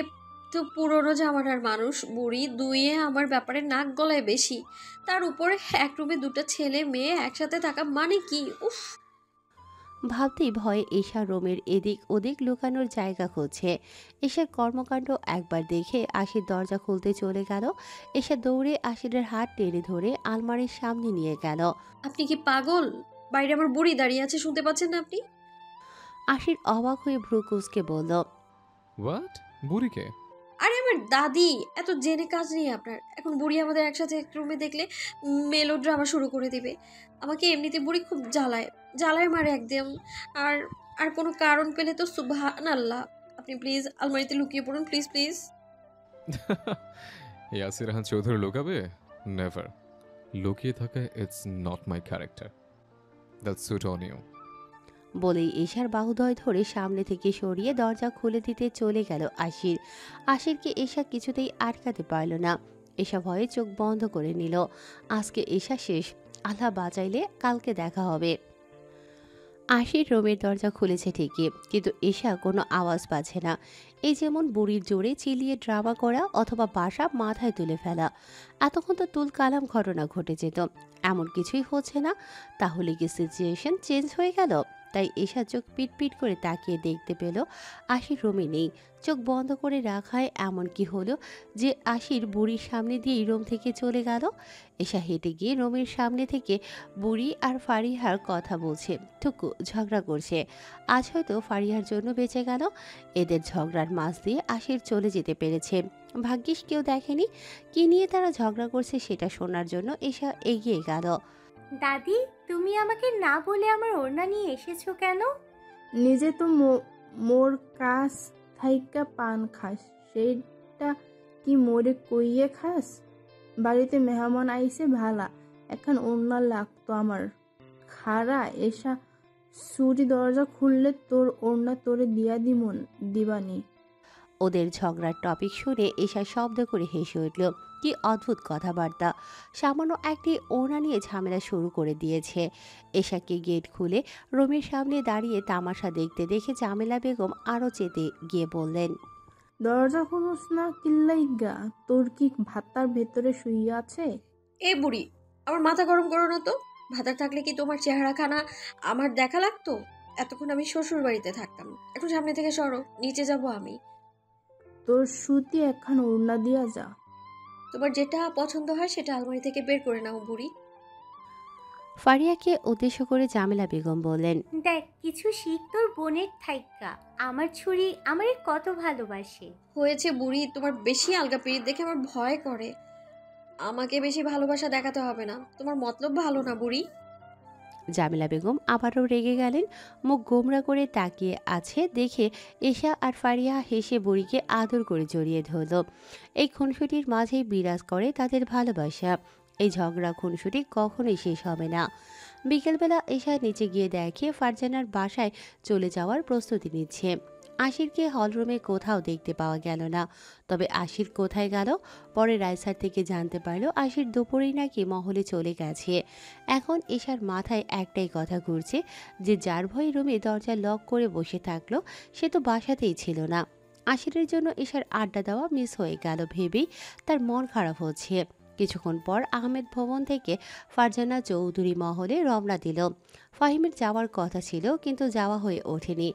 তো পুরনো জামানার মানুষ, বুড়ি দুইয়ে আমার ব্যাপারে নাক গলায় বেশি, তার উপরে এক রুমে 2টা ছেলে মেয়ে একসাথে থাকা মানে কি? উফ। ভাবতেই ভয়ে এশা রোমের এদিক ওদিক লুকানোর জায়গা খুঁজছে। এশার কর্মকাণ্ড একবার দেখে আশির দরজা খুলতে চলে গেল। এশা দৌড়ে আশিরের হাত টেনে ধরে আলমারির সামনে নিয়ে গেল। আপনি কি পাগল? বাইরে আমার বুড়ি দাঁড়িয়ে আছে, শুনতে পাচ্ছেন না আপনি? আশির অবাক হয়ে ভ্রু কুঁচকে বলল, হোয়াট? বুড়িকে? আরে আমার দাদি। এত জেনে কাজ নেই আপনার। এখন বুড়ি আমাদের একসাথে এক রুমে দেখলে মেলো ড্রামা শুরু করে দিবে। আমাকে এমনিতে বুড়ি খুব জ্বালায় মারে একদম। আর আর কোনো কারণ পেলে তো সুবহানাল্লাহ। আপনি প্লিজ আলমারিতে লুকিয়ে পড়ুন, প্লিজ প্লিজ। ইয়াসির রাহান চৌধুরী লুকাবে? নেভার। লুকিয়ে থাকা it's not my character. That's suit on you. বলেই এশার বাহুদয় ধরে সামনে থেকে সরিয়ে দরজা খুলে দিতে চলে গেল আশির। আশিরকে এশা কিছুতেই আটকাতে পারল না। এশা ভয়ে চোখ বন্ধ করে নিল। আজকে এশা শেষ, আল্লাহ বাঁচাইলে কালকে দেখা হবে। আশির রুমের দরজা খুলেছে ঠিকই, কিন্তু এশা কোনো আওয়াজ পাচ্ছে না। এই যেমন বুড়ির জোরে চিলিয়ে ড্রামা করা অথবা বাসা মাথায় তুলে ফেলা। এতক্ষণ তো তুল কালাম ঘটনা ঘটে যেত, এমন কিছুই হচ্ছে না। তাহলে কি সিচুয়েশন চেঞ্জ হয়ে গেল? তাই এশা চোখ পিটপিট করে তাকিয়ে দেখতে পেল আশির রুমে নেই। চোখ বন্ধ করে রাখায় এমন কি হলো যে আশির বুড়ির সামনে দিয়েই রুম থেকে চলে গেল। এশা হেঁটে গিয়ে রুমের সামনে থেকে বুড়ি আর ফারিহার কথা বলছে, টুকু ঝগড়া করছে। আজ হয়তো ফারিহার জন্য বেঁচে গেল। এদের ঝগড়ার মাঝ দিয়ে আশির চলে যেতে পেরেছে। ভাগ্যিস কেউ দেখেনি। কি নিয়ে তারা ঝগড়া করছে সেটা শোনার জন্য এশা এগিয়ে গেল। দাদি, তুমি আমাকে না বলে আমার ওড়না নিয়ে এসেছো কেন? নিজে তো মোর কাছ থাইকা পান খাস, সেইটা কি মোরে কইয়ে খাস? বাড়িতে মেহমান আইছে ভালা, এখন ওড়না লাগতো আমার। খারা এসা সুরি দরজা খুললে তোর ওড়না তোরে দিয়া দিবানি। ওদের ঝগড়ার টপিক শুনে এশা শব্দ করে হেসে উঠল। কি অদ্ভুত কথাবার্তা! সামান্য একটি ওড়না নিয়ে ঝামেলা শুরু করে দিয়েছে। এশাকে গেট খুলে রুমের সামনে দাঁড়িয়ে তামাশা দেখতে দেখে জামেলা বেগম আরও চেতে গিয়ে বললেন, দরজা খুলুস না কিল্লাইগা? তোর কি ভাতার ভেতরে শুইয়া আছে? এ বুড়ি, আমার মাথা গরম করো না তো। ভাতার থাকলে কি তোমার চেহারা খানা আমার দেখা লাগতো? এতক্ষণ আমি শ্বশুর বাড়িতে থাকতাম, এখন সামনে থেকে সরো, নিচে যাব আমি। তোর সুতি এখন ওড়না দিয়া যা। তোমার যেটা পছন্দ হয় সেটা আলমারি থেকে বের করে নাও বুড়ি। ফারিয়াকে উদ্দেশ্য করে জামেলা বেগম বললেন, দেখ, কিছু শিখ তোর বোনের থাইকা। আমার ছুরি আমারে কত ভালোবাসে। হয়েছে বুড়ি, তোমার বেশি আলগা পিরিত দেখে আমার ভয় করে। আমাকে বেশি ভালোবাসা দেখাতে হবে না, তোমার মতলব ভালো না বুড়ি। জামেলা বেগম আবারও রেগে গেলেন। মুখ গোমরা করে তাকিয়ে আছে দেখে এশা আর ফারিয়া হেসে বুড়িকে আদর করে জড়িয়ে ধরল। এই খুনসুটির মাঝেই বিরাজ করে তাদের ভালোবাসা। এই ঝগড়া খুনসুটি কখনোই শেষ হবে না। বিকেলবেলা এশা নিচে গিয়ে দেখে ফারজানার বাসায় চলে যাওয়ার প্রস্তুতি নিচ্ছে। আশিরকে হলরুমে কোথাও দেখতে পাওয়া গেল না। তবে আশির কোথায় গেল? পরে রাইসার থেকে জানতে পারল আশির দুপুরেই নাকি মহলে চলে গেছে। এখন এশার মাথায় একটাই কথা ঘুরছে যে যার ভয়ে রুমে দরজা লক করে বসে থাকলো সে তো বাসাতেই ছিল না। আশিরের জন্য এশার আড্ডা দেওয়া মিস হয়ে গেল ভেবেই তার মন খারাপ হচ্ছে। কিছুক্ষণ পর আহমেদ ভবন থেকে ফারজানা চৌধুরী মহলে রওনা দিল। ফাহিমের যাওয়ার কথা ছিল কিন্তু যাওয়া হয়ে ওঠেনি।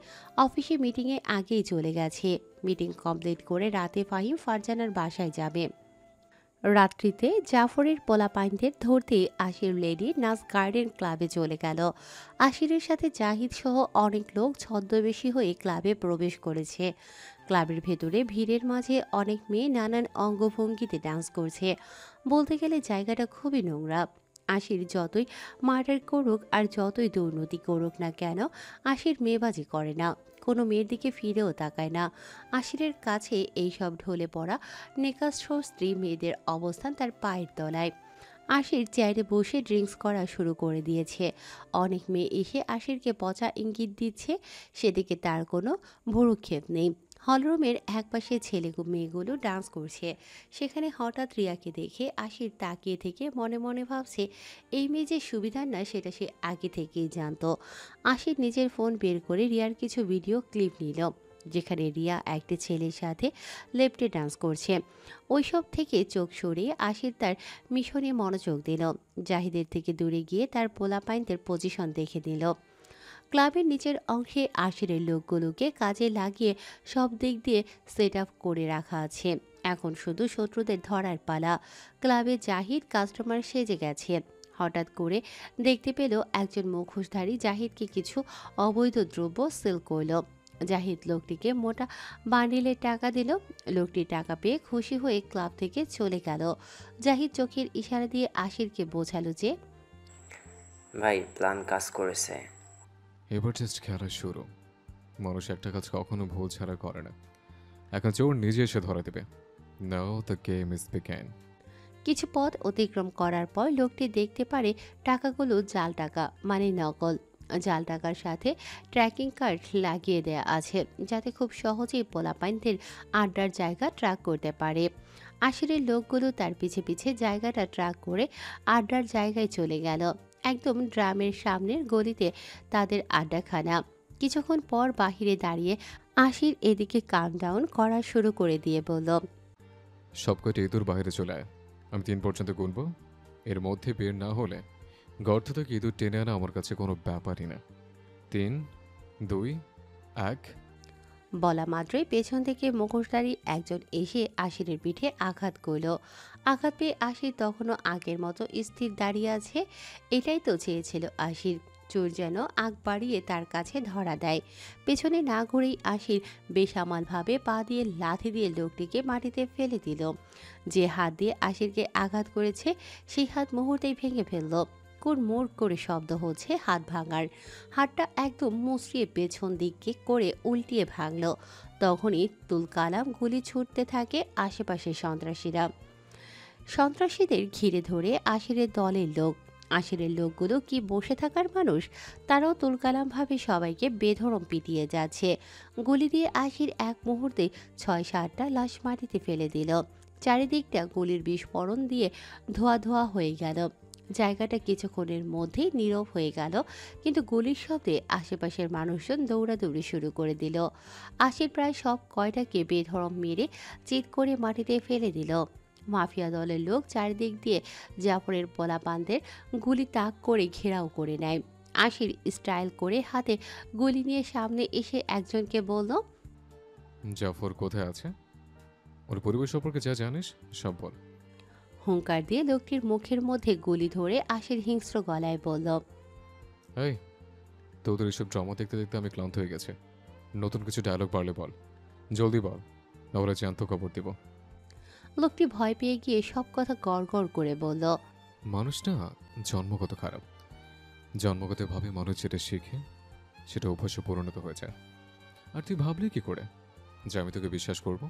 অফিসে মিটিংয়ে আগেই চলে গেছে। মিটিং কমপ্লিট করে রাতে ফাহিম ফারজানার বাসায় যাবে। রাত্রিতে জাফরের পোলাপাইনদের ধরতে আশির লেডি নাস গার্ডেন ক্লাবে চলে গেল। আশিরের সাথে জাহিদ সহ অনেক লোক ছদ্মবেশী হয়ে ক্লাবে প্রবেশ করেছে। ক্লাবের ভেতরে ভিড়ের মাঝে অনেক মেয়ে নানান অঙ্গভঙ্গিতে ডান্স করছে। বলতে গেলে জায়গাটা খুবই নোংরা। আশির যতই মার্ডার করুক আর যতই দুর্নীতি করুক না কেন, আশির মেয়েবাজি করে না, কোনো মেয়ের দিকে ফিরেও তাকায় না। আশিরের কাছে এইসব ঢলে পড়া নেকাষ্ঠ স্ত্রী মেয়েদের অবস্থান তার পায়ের তলায়। আশির চেয়ারে বসে ড্রিঙ্কস করা শুরু করে দিয়েছে। অনেক মেয়ে এসে আশিরকে পচা ইঙ্গিত দিচ্ছে, সেদিকে তার কোনো ভ্রুক্ষেপ নেই। হলরুমের একপাশে ছেলে মেয়েগুলো ডান্স করছে। সেখানে হঠাৎ রিয়াকে দেখে আশির তাকিয়ে থেকে মনে মনে ভাবছে এই মেয়ে যে সুবিধার না সেটা সে আগে থেকেই জানতো। আশির নিজের ফোন বের করে রিয়ার কিছু ভিডিও ক্লিপ নিল যেখানে রিয়া একটি ছেলের সাথে লেপ্টে ডান্স করছে। ওইসব থেকে চোখ সরিয়ে আশির তার মিশনে মনোযোগ দিল। জাহিদের থেকে দূরে গিয়ে তার পোলাপাইনদের পজিশন দেখে নিল। ক্লাবের নিচের অংশে আশিরের লোকগুলোকে কাজে লাগিয়ে সব দিক দিয়ে সেট আপ করে রাখা আছে। এখন শুধু শত্রুদের ধরার পালা। ক্লাবে জাহিদ কাস্টমার সেজে গেছে। হঠাৎ করে দেখতে পেল একজন মুখোশধারী জাহিদকে কিছু অবৈধ দ্রব্য সেল করল। জাহিদ লোকটিকে মোটা বান্ডিলের টাকা দিল। লোকটি টাকা পেয়ে খুশি হয়ে ক্লাব থেকে চলে গেল। জাহিদ চোখের ইশারা দিয়ে আশিরকে বোঝালো যে ভাই প্ল্যান কাজ করেছে, এবার জাস্ট খেলা শুরু। মানুষ একটা কাজ কখনো ভুল ছাড়া করে না। এখন চোর নিজে এসে ধরা দেবে। নাও দ্য গেম ইজ বিগ্যান। কিছু পথ অতিক্রম করার পর লোকটি দেখতে পারে টাকাগুলো জাল টাকা, মানে নকল। জাল টাকার সাথে ট্র্যাকিং কার্ড লাগিয়ে দেয়া আছে, যাতে খুব সহজেই পোলাপাইনদের আড্ডার জায়গা ট্র্যাক করতে পারে। আশিরের লোকগুলো তার পিছে পিছে জায়গাটা ট্র্যাক করে আড্ডার জায়গায় চলে গেল। একদম ড্রামের সামনের গলিতে তাদের আড্ডাখানা। কিছুক্ষণ পর বাহিরে দাঁড়িয়ে আশির এদিকে কাউন্টডাউন করা শুরু করে দিয়ে বলল, সব কয়টা ইঁদুর বাইরে চলে আয়। আমি 3 পর্যন্ত গুনব। এর মধ্যে বের না হলে গর্ত থেকে ইঁদুর টেনে আনা আমার কাছে কোনো ব্যাপারই না। 3, 2, 1। বলা মাত্রই পেছন থেকে মুখোশধারী একজন এসে আশিরের পিঠে আঘাত করল। আঘাত পেয়ে আশির তখনও আগের মতো স্থির দাঁড়িয়ে আছে। এটাই তো চেয়েছিল আশির। চোর যেন আগ বাড়িয়ে তার কাছে ধরা দেয়। পেছনে না ঘুরেই আশির বেসামালভাবে পা দিয়ে লাথি দিয়ে লোকটিকে মাটিতে ফেলে দিল। যে হাত দিয়ে আশিরকে আঘাত করেছে সেই হাত মুহূর্তেই ভেঙে ফেলল। মোড় করে শব্দ হচ্ছে হাত ভাঙার। হাতটা একদম মুচড়িয়ে পেছন দিকে করে উল্টিয়ে ভাঙল। তখনই তুলকালাম গুলি ছুটতে থাকে আশেপাশের সন্ত্রাসীরা। সন্ত্রাসীদের ঘিরে ধরে আশিরের দলের লোক। আশিরের লোকগুলো কি বসে থাকার মানুষ? তারাও তুলকালামভাবে সবাইকে বেধড়ম পিটিয়ে যাচ্ছে। গুলি দিয়ে আশির এক মুহূর্তে 6-7টা লাশ মাটিতে ফেলে দিল। চারিদিকটা গুলির বিস্ফোরণ দিয়ে ধোয়া ধোয়া হয়ে গেল। জায়গাটা কিছুক্ষণের মধ্যেই নীরব হয়ে গেল, কিন্তু গুলির শব্দে আশেপাশের মানুষজন দৌড়াদৌড়ি শুরু করে দিল। আশির প্রায় সব কয়টাকে বেধড়ম মেরে চিৎ করে মাটিতে ফেলে দিল। মাফিয়া দলের লোক চারিদিক দিয়ে জাফরের পোলাপানদের গুলি তাক করে ঘেরাও করে নেয়। আশির স্টাইল করে হাতে গুলি নিয়ে সামনে এসে একজনকে বলল, জাফর কোথায় আছে? ওর পরিবেশ সম্পর্কে যা জানিস সব বল। হুঙ্কার দিয়ে লোকটির মুখের মধ্যে গুলি ধরে আশির হিংস্র গলায় বলল, এই, তোদের এসব ড্রামা দেখতে দেখতে আমি ক্লান্ত হয়ে গেছে। নতুন কিছু ডায়লগ পারলে বল, জলদি বল, ওরা জ্যান্ত খবর দেব। লোকটি ভয় পেয়ে গিয়ে সব কথা গড় করে বলল, মানুষ না জন্মগত খারাপ। জন্মগতভাবে মানুষ যেটা শিখে সেটা অভ্যাসে পরিণত হয়ে যায়। আর তুই ভাবলি কি করে যে আমি তোকে বিশ্বাস করব?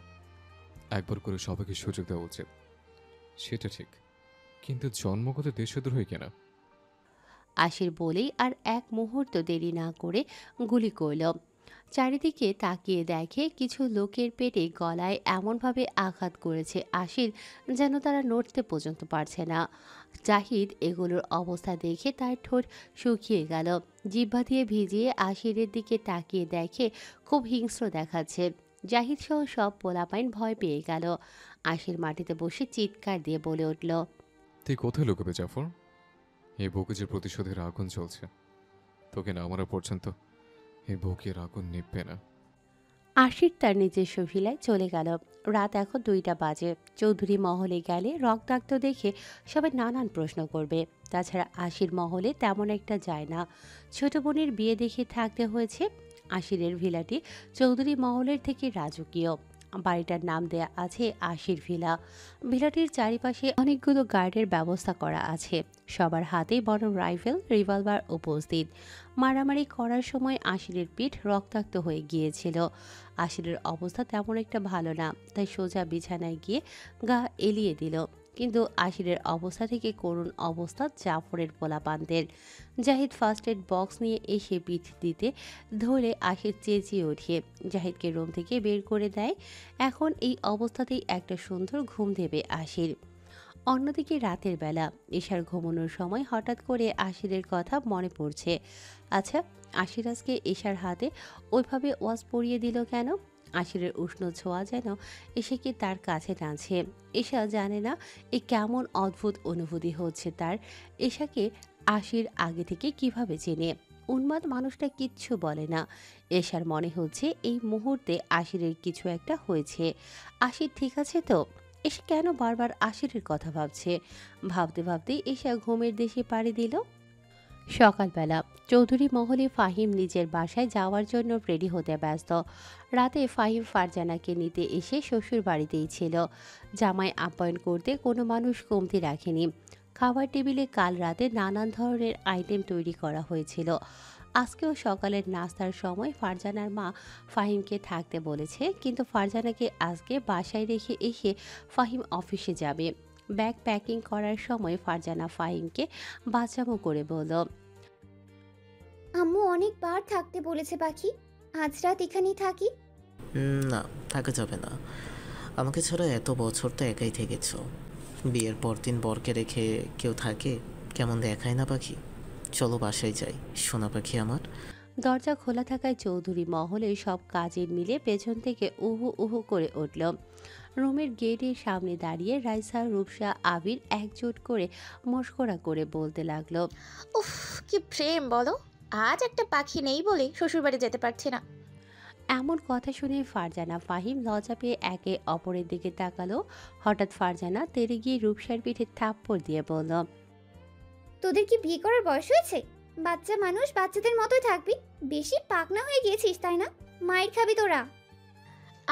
একবার করে সবাইকে সুযোগ দেওয়া উচিত, সেটা ঠিক, কিন্তু জন্মগত দেশদ্রোহী কেনা। আশির বলেই আর এক মুহূর্ত দেরি না করে গুলি করল। চারিদিকে তাকিয়ে দেখে কিছু লোকের পেটে গলায় এমনভাবে আঘাত করেছে আশির, যেন তারা নড়তে পর্যন্ত পারছে না। জাহিদ এগুলোর অবস্থা দেখে তার ঠোঁট শুকিয়ে গেল। জিহ্বা দিয়ে ভিজিয়ে আশিরের দিকে তাকিয়ে দেখে খুব হিংস্র দেখাচ্ছে। জাহিদ সহ সব পোলাপাইন ভয় পেয়ে গেল। আশির মাটিতে বসে চিৎকার দিয়ে বলে উঠল, তুই কোথায় লুকোবে জাফর? এই বুকে যে প্রতিশোধের আগুন চলছে, তোকে না মারা পর্যন্ত এই বুকের আগুন নিভবে না। আশির তার নিজস্ব ভিলায় চলে গেল। রাত এখন 2টা বাজে। চৌধুরী মহলে গেলে রক্তাক্ত দেখে সবাই নানান প্রশ্ন করবে। তাছাড়া আশির মহলে তেমন একটা যায় না। ছোট বোনের বিয়ে দেখে থাকতে হয়েছে। আশিরের ভিলাটি চৌধুরী মহলের থেকে রাজকীয়। বাড়িটার নাম দেয়া আছে আশির ভিলা। ভিলাটির চারিপাশে অনেকগুলো গার্ডের ব্যবস্থা করা আছে। সবার হাতেই বড় রাইফেল, রিভলভার উপস্থিত। মারামারি করার সময় আশিরের পিঠ রক্তাক্ত হয়ে গিয়েছিল। আশিরের অবস্থা তেমন একটা ভালো না, তাই সোজা বিছানায় গিয়ে গা এলিয়ে দিল। কিন্তু আশিরের অবস্থা থেকে করুণ অবস্থা জাফরের পোলাপানদের। জাহিদ ফার্স্ট এড বক্স নিয়ে এসে পিঠ দিতে ধরে আশির চেঁচিয়ে ওঠে। জাহিদকে রুম থেকে বের করে দেয়। এখন এই অবস্থাতেই একটা সুন্দর ঘুম দেবে আশির। অন্যদিকে রাতের বেলা এশার ঘুমানোর সময় হঠাৎ করে আশিরের কথা মনে পড়ছে। আচ্ছা, আশির আজকে এশার হাতে ওইভাবে ওয়াজ পরিয়ে দিল কেন? আশিরের উষ্ণ ছোঁয়া যেন এশাকে তার কাছে টানছে। এশা জানে না এ কেমন অদ্ভুত অনুভূতি হচ্ছে তার। এশাকে আশির আগে থেকে কিভাবে চেনে? উন্মাদ মানুষটা কিচ্ছু বলে না। এশার মনে হচ্ছে এই মুহূর্তে আশিরের কিছু একটা হয়েছে। আশির ঠিক আছে তো? এসে কেন বারবার আশিরের কথা ভাবছে? ভাবতে ভাবতেই এশা ঘুমের দেশে পাড়ি দিল। সকালবেলা চৌধুরী মহলে ফাহিম নিজের বাসায় যাওয়ার জন্য রেডি হতে ব্যস্ত। রাতে ফাহিম ফারজানাকে নিতে এসে শ্বশুর বাড়িতেই ছিল। জামাই আপ্যায়ন করতে কোনো মানুষ কমতি রাখেনি। খাবার টেবিলে কাল রাতে নানান ধরনের আইটেম তৈরি করা হয়েছিল। আজকেও সকালের নাস্তার সময় ফারজানার মা ফাহিমকে থাকতে বলেছে, কিন্তু ফারজানাকে আজকে বাসায় রেখে এসে ফাহিম অফিসে যাবে। ব্যাগ প্যাকিং করার সময় ফারজানা ফাহিমকে বাঁচামো করে বলল, আম্মু অনেকবার থাকতে বলেছে পাখি, আজ রাত এখানেই থাকি। না, থাকা যাবে না। আমাকে ছাড়া এত বছর তো একাই থেকেছ। বিয়ের পর দিন বরকে রেখে কেউ থাকে, কেমন দেখায় না পাখি? চলো বাসায় যাই, সোনা পাখি আমার। দরজা খোলা থাকায় চৌধুরী মহলে সব কাজের মিলে পেছন থেকে উহু উহু করে উঠল। রুমের গেটের সামনে দাঁড়িয়ে রাইসা, রূপসা, আবির একজোট করে মস্করা করে বলতে লাগলো, উফ, কি প্রেম বলো। আজ একটা পাখি নেই বলে শ্বশুরবাড়ি যেতে পারছি না। এমন কথা শুনে ফারজানা ফাহিম লজ্জা পেয়ে একে অপরের দিকে তাকালো। হঠাৎ ফারজানা তেড়ে গিয়ে রূপসার পিঠে থাপ্পড় দিয়ে বলল, তোদের কি বিয়ে করার বয়স হয়েছে? বাচ্চা মানুষ বাচ্চাদের মতোই থাকবি, বেশি পাকনা হয়ে গেছিস তাই না? মায়ের খাবি তোরা।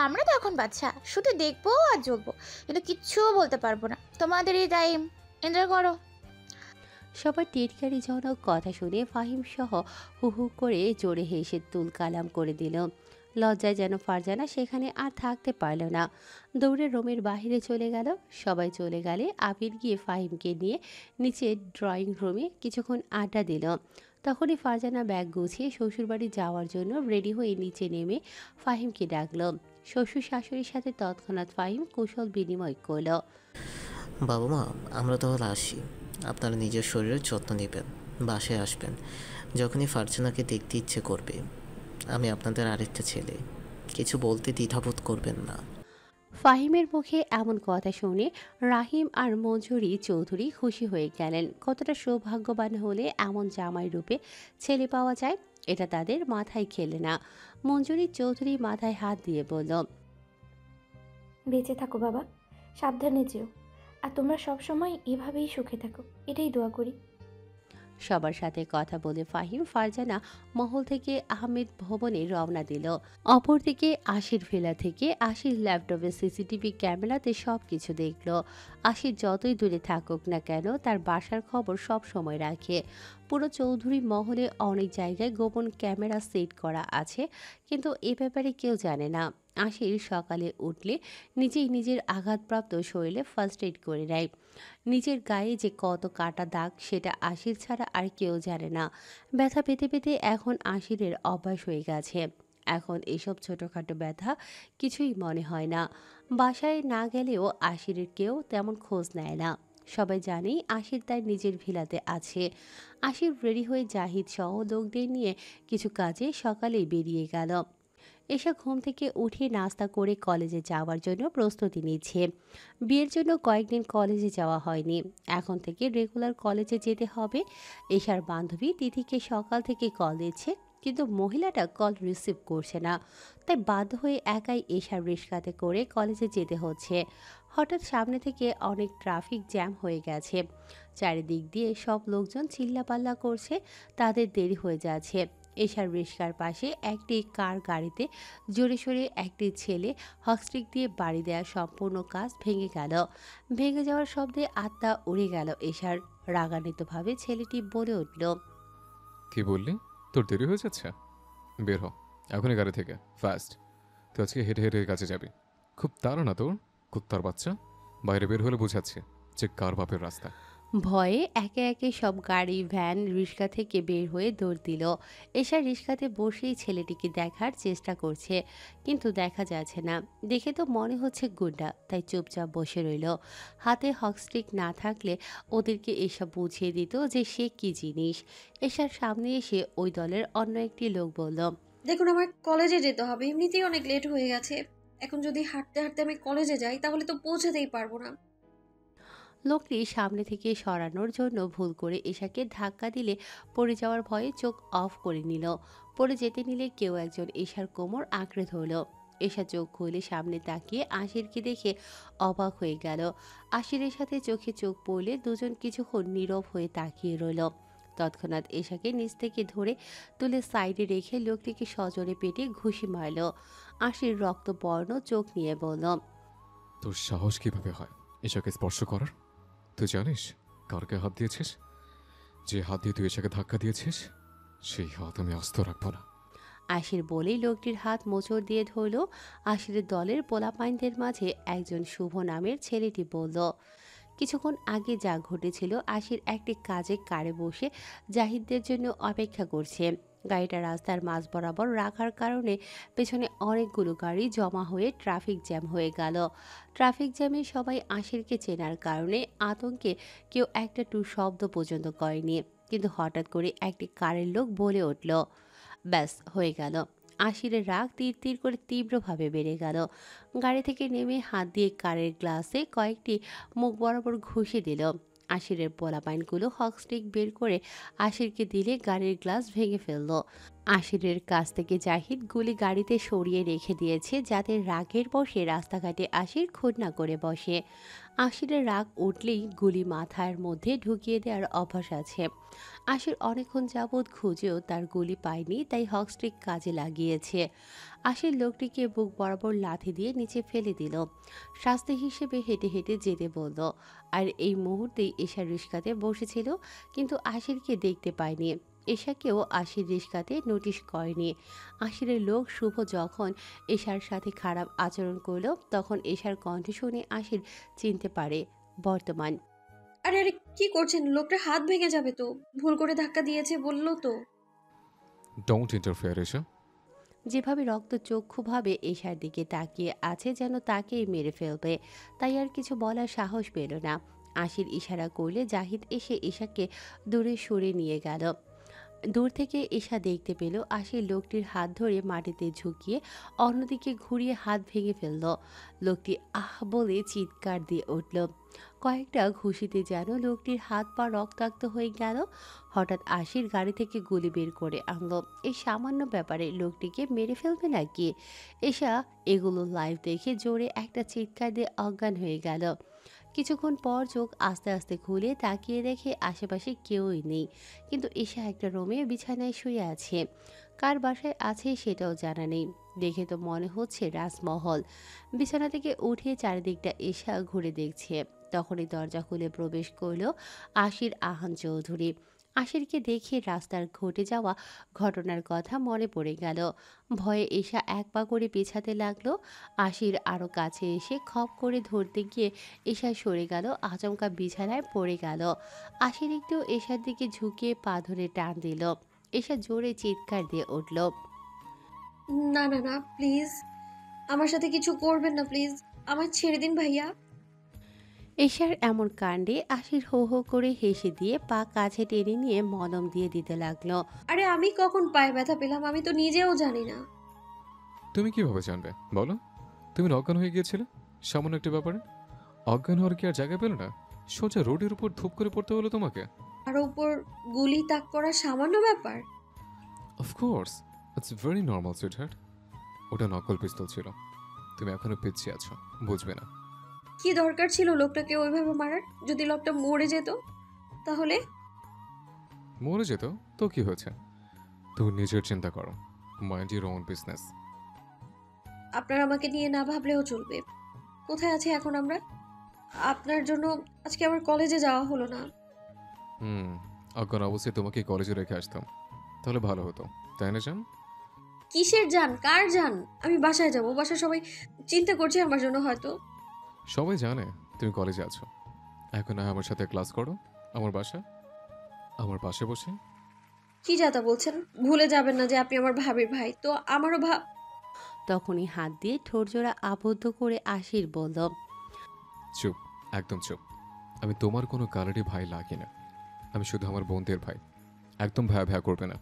আমরা তো এখন বাচ্চা, শুধু দেখবো আর জ্বলবো, কিন্তু কিচ্ছু বলতে পারবো না। তোমাদের এই টাইম এনজয় করো। সবার টিটকারিজনক কথা শুনে ফাহিম সহ হু হু করে জোরে হেসে তুল কালাম করে দিল। লজ্জায় যেন ফারজানা সেখানে আর থাকতে পারল না, দৌড়ে রুমের বাইরে চলে গেল। সবাই চলে গেলে আবির গিয়ে ফাহিমকে নিয়ে নিচে ড্রয়িং রুমে কিছুক্ষণ আড্ডা দিল। তখনই ফারজানা ব্যাগ গুছিয়ে শ্বশুরবাড়ি যাওয়ার জন্য রেডি হয়ে নিচে নেমে ফাহিমকে ডাকল। শ্বশুর শাশুড়ির সাথে তৎক্ষণাৎ ফাহিম কুশল বিনিময় করল। বাবা মা, আমরা তাহলে আসি। আপনারা নিজের শরীরের যত্ন নেবেন, বাসায় আসবেন যখনই ফারজানাকে দেখতে ইচ্ছে করবে। আমি আপনাদের আরেকটা ছেলে, কিছু বলতে দ্বিধাবোধ করবেন না। ফাহিমের মুখে এমন কথা শুনে রাহিম আর মঞ্জুরি চৌধুরী খুশি হয়ে গেলেন। কতটা সৌভাগ্যবান হলে এমন জামাই রূপে ছেলে পাওয়া যায়, এটা তাদের মাথায় খেলে না। মঞ্জুরি চৌধুরী মাথায় হাত দিয়ে বলল, বেঁচে থাকো বাবা, সাবধানে যেও, আর তোমরা সবসময় এভাবেই সুখে থাকো, এটাই দোয়া করি। সবার সাথে কথা বলে ফাহিম ফারজানা মহল থেকে আহমেদ ভবনে রওনা দিল। অপরদিকে আশির ভিলা থেকে আশির ল্যাপটপে সিসিটিভি ক্যামেরাতে সব কিছু দেখল। আশির যতই দূরে থাকুক না কেন, তার বাসার খবর সব সময় রাখে। পুরো চৌধুরী মহলে অনেক জায়গায় গোপন ক্যামেরা সেট করা আছে, কিন্তু এ ব্যাপারে কেউ জানে না। আশির সকালে উঠলে নিজেই নিজের আঘাতপ্রাপ্ত শরীরে ফার্স্ট এইড করে নেয়। নিজের গায়ে যে কত কাটা দাগ সেটা আশির ছাড়া আর কেউ জানে না। ব্যথা পেতে পেতে এখন আশিরের অভ্যাস হয়ে গেছে। এখন এসব ছোটোখাটো ব্যথা কিছুই মনে হয় না। বাসায় না গেলেও আশিরের কেউ তেমন খোঁজ নেয় না। সবাই জানেই আশির তার নিজের ভিলাতে আছে। আশির রেডি হয়ে জাহিদ সহ লোকদের নিয়ে কিছু কাজে সকালেই বেরিয়ে গেল। এসা ঘুম থেকে উঠে নাস্তা করে কলেজে যাওয়ার জন্য প্রস্তুতি নিচ্ছে। বিয়ের জন্য কয়েকদিন কলেজে যাওয়া হয়নি, এখন থেকে রেগুলার কলেজে যেতে হবে। এশার বান্ধবী তিথিকে সকাল থেকে কল দিচ্ছে, কিন্তু মহিলাটা কল রিসিভ করছে না। তাই বাধ্য হয়ে একাই এশার রিক্সাতে করে কলেজে যেতে হচ্ছে। হঠাৎ সামনে থেকে অনেক ট্রাফিক জ্যাম হয়ে গেছে। চারিদিক দিয়ে সব লোকজন চিল্লাপাল্লা করছে, তাদের দেরি হয়ে যাচ্ছে। এশার রিক্সার পাশে একটি কার গাড়িতে জোরে সোরে একটি ছেলে হকস্টিক দিয়ে বাড়ি দেওয়া সম্পূর্ণ কাজ ভেঙে গেল। ভেঙে যাওয়ার শব্দে আত্মা উড়ে গেল এশার। রাগান্বিতভাবে ছেলেটি বলে উঠল, কি বললি? তোর দেরি হয়ে যাচ্ছে? বের হ এখনই গাড়ি থেকে, ফাস্ট। তুই আজকে হেঁটে হেঁটে কাছে যাবি। খুব তাড়া না তোর, কুত্তার বাচ্চা? বাইরে বের হলে বোঝাচ্ছে যে কার বাপের রাস্তা। ভয়ে একে একে সব গাড়ি, ভ্যান, রিক্সা থেকে বের হয়ে দৌড় দিল। এশা রিক্সাতে বসেই ছেলেটিকে দেখার চেষ্টা করছে, কিন্তু দেখা যাচ্ছে না। দেখে তো মনে হচ্ছে গুন্ডা, তাই চুপচাপ বসে রইল। হাতে হকস্টিক না থাকলে ওদেরকে এসব বুঝিয়ে দিত যে সে কি জিনিস। এশার সামনে এসে ওই দলের অন্য একটি লোক বলল, দেখুন, আমার কলেজে যেতে হবে, এমনিতেই অনেক লেট হয়ে গেছে। এখন যদি হাঁটতে হাঁটতে আমি কলেজে যাই তাহলে তো পৌঁছাতেই পারবো না। লোকটি সামনে থেকে সরানোর জন্য ভুল করে এশাকে ধাক্কা দিলে পড়ে যাওয়ার ভয়ে চোখ অফ করে নিল। পড়ে যেতে নিলে কেউ একজন এশার কোমর আঁকড়ে ধরল। এশা চোখ খুলে সামনে তাকিয়ে আশিরকে দেখে অবাক হয়ে গেল। আশিরের সাথে চোখে চোখ পড়লে দুজন কিছুক্ষণ নীরব হয়ে তাকিয়ে রইল। তৎক্ষণাৎ এশাকে নিচ থেকে ধরে তুলে সাইডে রেখে লোকটিকে সজোরে পেটে ঘুষি মারল। আশির রক্তবর্ণ চোখ নিয়ে বলল, তোর সাহস কিভাবে হয় এশাকে স্পর্শ করার? তুই জানিস কার গায়ে হাত দিয়েছিস? যে হাত দিয়ে তুই এশাকে ধাক্কা দিয়েছিস সেই হাত আমি আস্ত রাখবো না। আশির বলেই লোকটির হাত মোচড় দিয়ে ধরল। আশিরের দলের পোলাপাইনদের মাঝে একজন শুভ নামের ছেলেটি বলল, কিছুক্ষণ আগে যা ঘটেছিল, আশির একটি কাজে কারে বসে জাহিদদের জন্য অপেক্ষা করছে। গাড়িটা রাস্তার মাঝ বরাবর রাখার কারণে পেছনে অনেকগুলো গাড়ি জমা হয়ে ট্রাফিক জ্যাম হয়ে গেল। ট্রাফিক জ্যামে সবাই আশিরকে চেনার কারণে আতঙ্কে কেউ একটা টু শব্দ পর্যন্ত করেনি। কিন্তু হঠাৎ করে একটি কারের লোক বলে উঠল, ব্যাস হয়ে গেল। আশিরের রাগ তীর তীর করে তীব্রভাবে বেড়ে গেল। গাড়ি থেকে নেমে হাত দিয়ে কারের গ্লাসে কয়েকটি মুখ বরাবর ঘুষে দিল। আশিরের পোলাপাইনগুলো হকস্টিক বের করে আশিরকে দিলে গাড়ির গ্লাস ভেঙে ফেলল। আশিরের কাছ থেকে জাহিদ গুলি গাড়িতে সরিয়ে রেখে দিয়েছে, যাতে রাগের বশে রাস্তাঘাটে আশির খুন না করে বসে। আশিরের রাগ উঠলেই গুলি মাথার মধ্যে ঢুকিয়ে দেওয়ার অভ্যাস আছে। আশির অনেকক্ষণ যাবৎ খুঁজেও তার গুলি পায়নি, তাই হকস্টিক কাজে লাগিয়েছে। আশির লোকটিকে বুক বরাবর লাথি দিয়ে নিচে ফেলে দিল। শাস্তি হিসেবে হেঁটে হেঁটে যেতে বলল। আর এই মুহূর্তেই এশা রিস্কাতে বসেছিল, কিন্তু আশিরকে দেখতে পায়নি। এশাকেও আশির রিস্কাতে নোটিশ করেনি। আশিরের লোক শুভ যখন এশার সাথে খারাপ আচরণ করল, তখন এশার কণ্ঠ শুনে আশির চিনতে পারে বর্তমান। আরে আরে কি করছেন? লোকটা হাত ভেঙে যাবে তো, ভুল করে ধাক্কা দিয়েছে বললো তো। ডোন্ট ইন্টারফেয়ার এশা। যেভাবে রক্তচক্ষুভাবে এশার দিকে তাকিয়ে আছে, যেন তাকেই মেরে ফেলবে, তাই আর কিছু বলার সাহস পেল না। আশির ইশারা করলে জাহিদ এসে এশাকে দূরে সরে নিয়ে গেল। দূর থেকে এশা দেখতে পেল আশির লোকটির হাত ধরে মাটিতে ঝুঁকিয়ে অন্যদিকে ঘুরিয়ে হাত ভেঙে ফেলল। লোকটি আহ বলে চিৎকার দিয়ে উঠল। কয়েকটা ঘুষিতে যেন লোকটির হাত পা রক্তাক্ত হয়ে গেল। হঠাৎ আশির গাড়ি থেকে গুলি বের করে আনলো। এই সামান্য ব্যাপারে লোকটিকে মেরে ফেলবে নাকি? এশা এগুলো লাইভ দেখে জোরে একটা চিৎকার দিয়ে অজ্ঞান হয়ে গেল। কিছুক্ষণ পর চোখ আস্তে আস্তে খুলে তাকিয়ে দেখে আশেপাশে কেউই নেই, কিন্তু এশা একটা রুমে বিছানায় শুয়ে আছে। কার বাসায় আছে সেটাও জানা নেই। দেখে তো মনে হচ্ছে রাজমহল। বিছানা থেকে উঠে চারিদিকটা এশা ঘুরে দেখছে। তখনই দরজা খুলে প্রবেশ করল আশির আহান চৌধুরী। আশিরকে দেখে রাস্তার ঘটে যাওয়া ঘটনার কথা মনে পড়ে গেল। ভয়ে এশা এক পা করে পেছাতে লাগলো। আশির আরও কাছে এসে খপ করে ধরতে গিয়ে এশা সরে গেল, আচমকা বিছানায় পড়ে গেল। আশির একটু এশার দিকে ঝুঁকিয়ে পা ধরে টান দিল। এশা জোরে চিৎকার দিয়ে উঠল, না না না, প্লিজ আমার সাথে কিছু করবেন না, প্লিজ আমার ছেড়ে দিন ভাইয়া। এশার এমন কাণ্ডে আশির হো হো করে হেসে দিয়ে পা কাছে টেনে নিয়ে মলম দিয়ে দিতে লাগলো। আরে আমি কখন পায়ে ব্যথা পেলাম আমি তো নিজেও জানি না। তুমি কিভাবে জানবে বলো? তুমি অজ্ঞান হয়ে গিয়েছিলে সামান্য একটা ব্যাপারে। অজ্ঞান হওয়ার কি আর জায়গা পেল না? সোজা রোডের উপর ধূপ করে পড়তে হলো তোমাকে। আর উপর গুলি তাক করা সামান্য ব্যাপার? Of course, it's very normal sweetheart. ওটা নকল পিস্তল ছিল। তুমি এখনো পিছিয়ে আছো, বুঝবে না। কি দরকার ছিল লোকটাকে ওইভাবে মারার? যদি লোকটা মরে যেত তাহলে? মরে যেত তো কি হয়েছে? তুমি নিজের চিন্তা করো, মাইন্ড ইউর ওন বিজনেস। আপনার আমাকে নিয়ে না ভাবলেও চলবে। কোথায় আছি এখন আমরা? আপনার জন্য আজকে আমার কলেজে যাওয়া হলো না। অজ্ঞান অবশ্যই তোমাকে কলেজে রেখে আসতাম, তাহলে ভালো হতো, তাই না জান? কিসের যান? কার যান? আমি বাসায় যাব। বাসায় সবাই চিন্তা করছে আমার জন্য হয়তো। সবাই জানে তুমি কলেজে আছো। এখন না আমার সাথে ক্লাস করো আমার আমার পাশে বসে। কি যাতা বলছেন? ভুলে যাবেন না যে আপনি আমার ভাবির ভাই। তো আমারও তখনই হাত দিয়ে ঠোঁটজোড়া আবদ্ধ করে আশির বলল, চুপ, একদম চুপ। আমি তোমার কোনো কালারই ভাই লাগি না। আমি শুধু আমার বোনদের ভাই। একদম ভয়া ভয়া করবে না।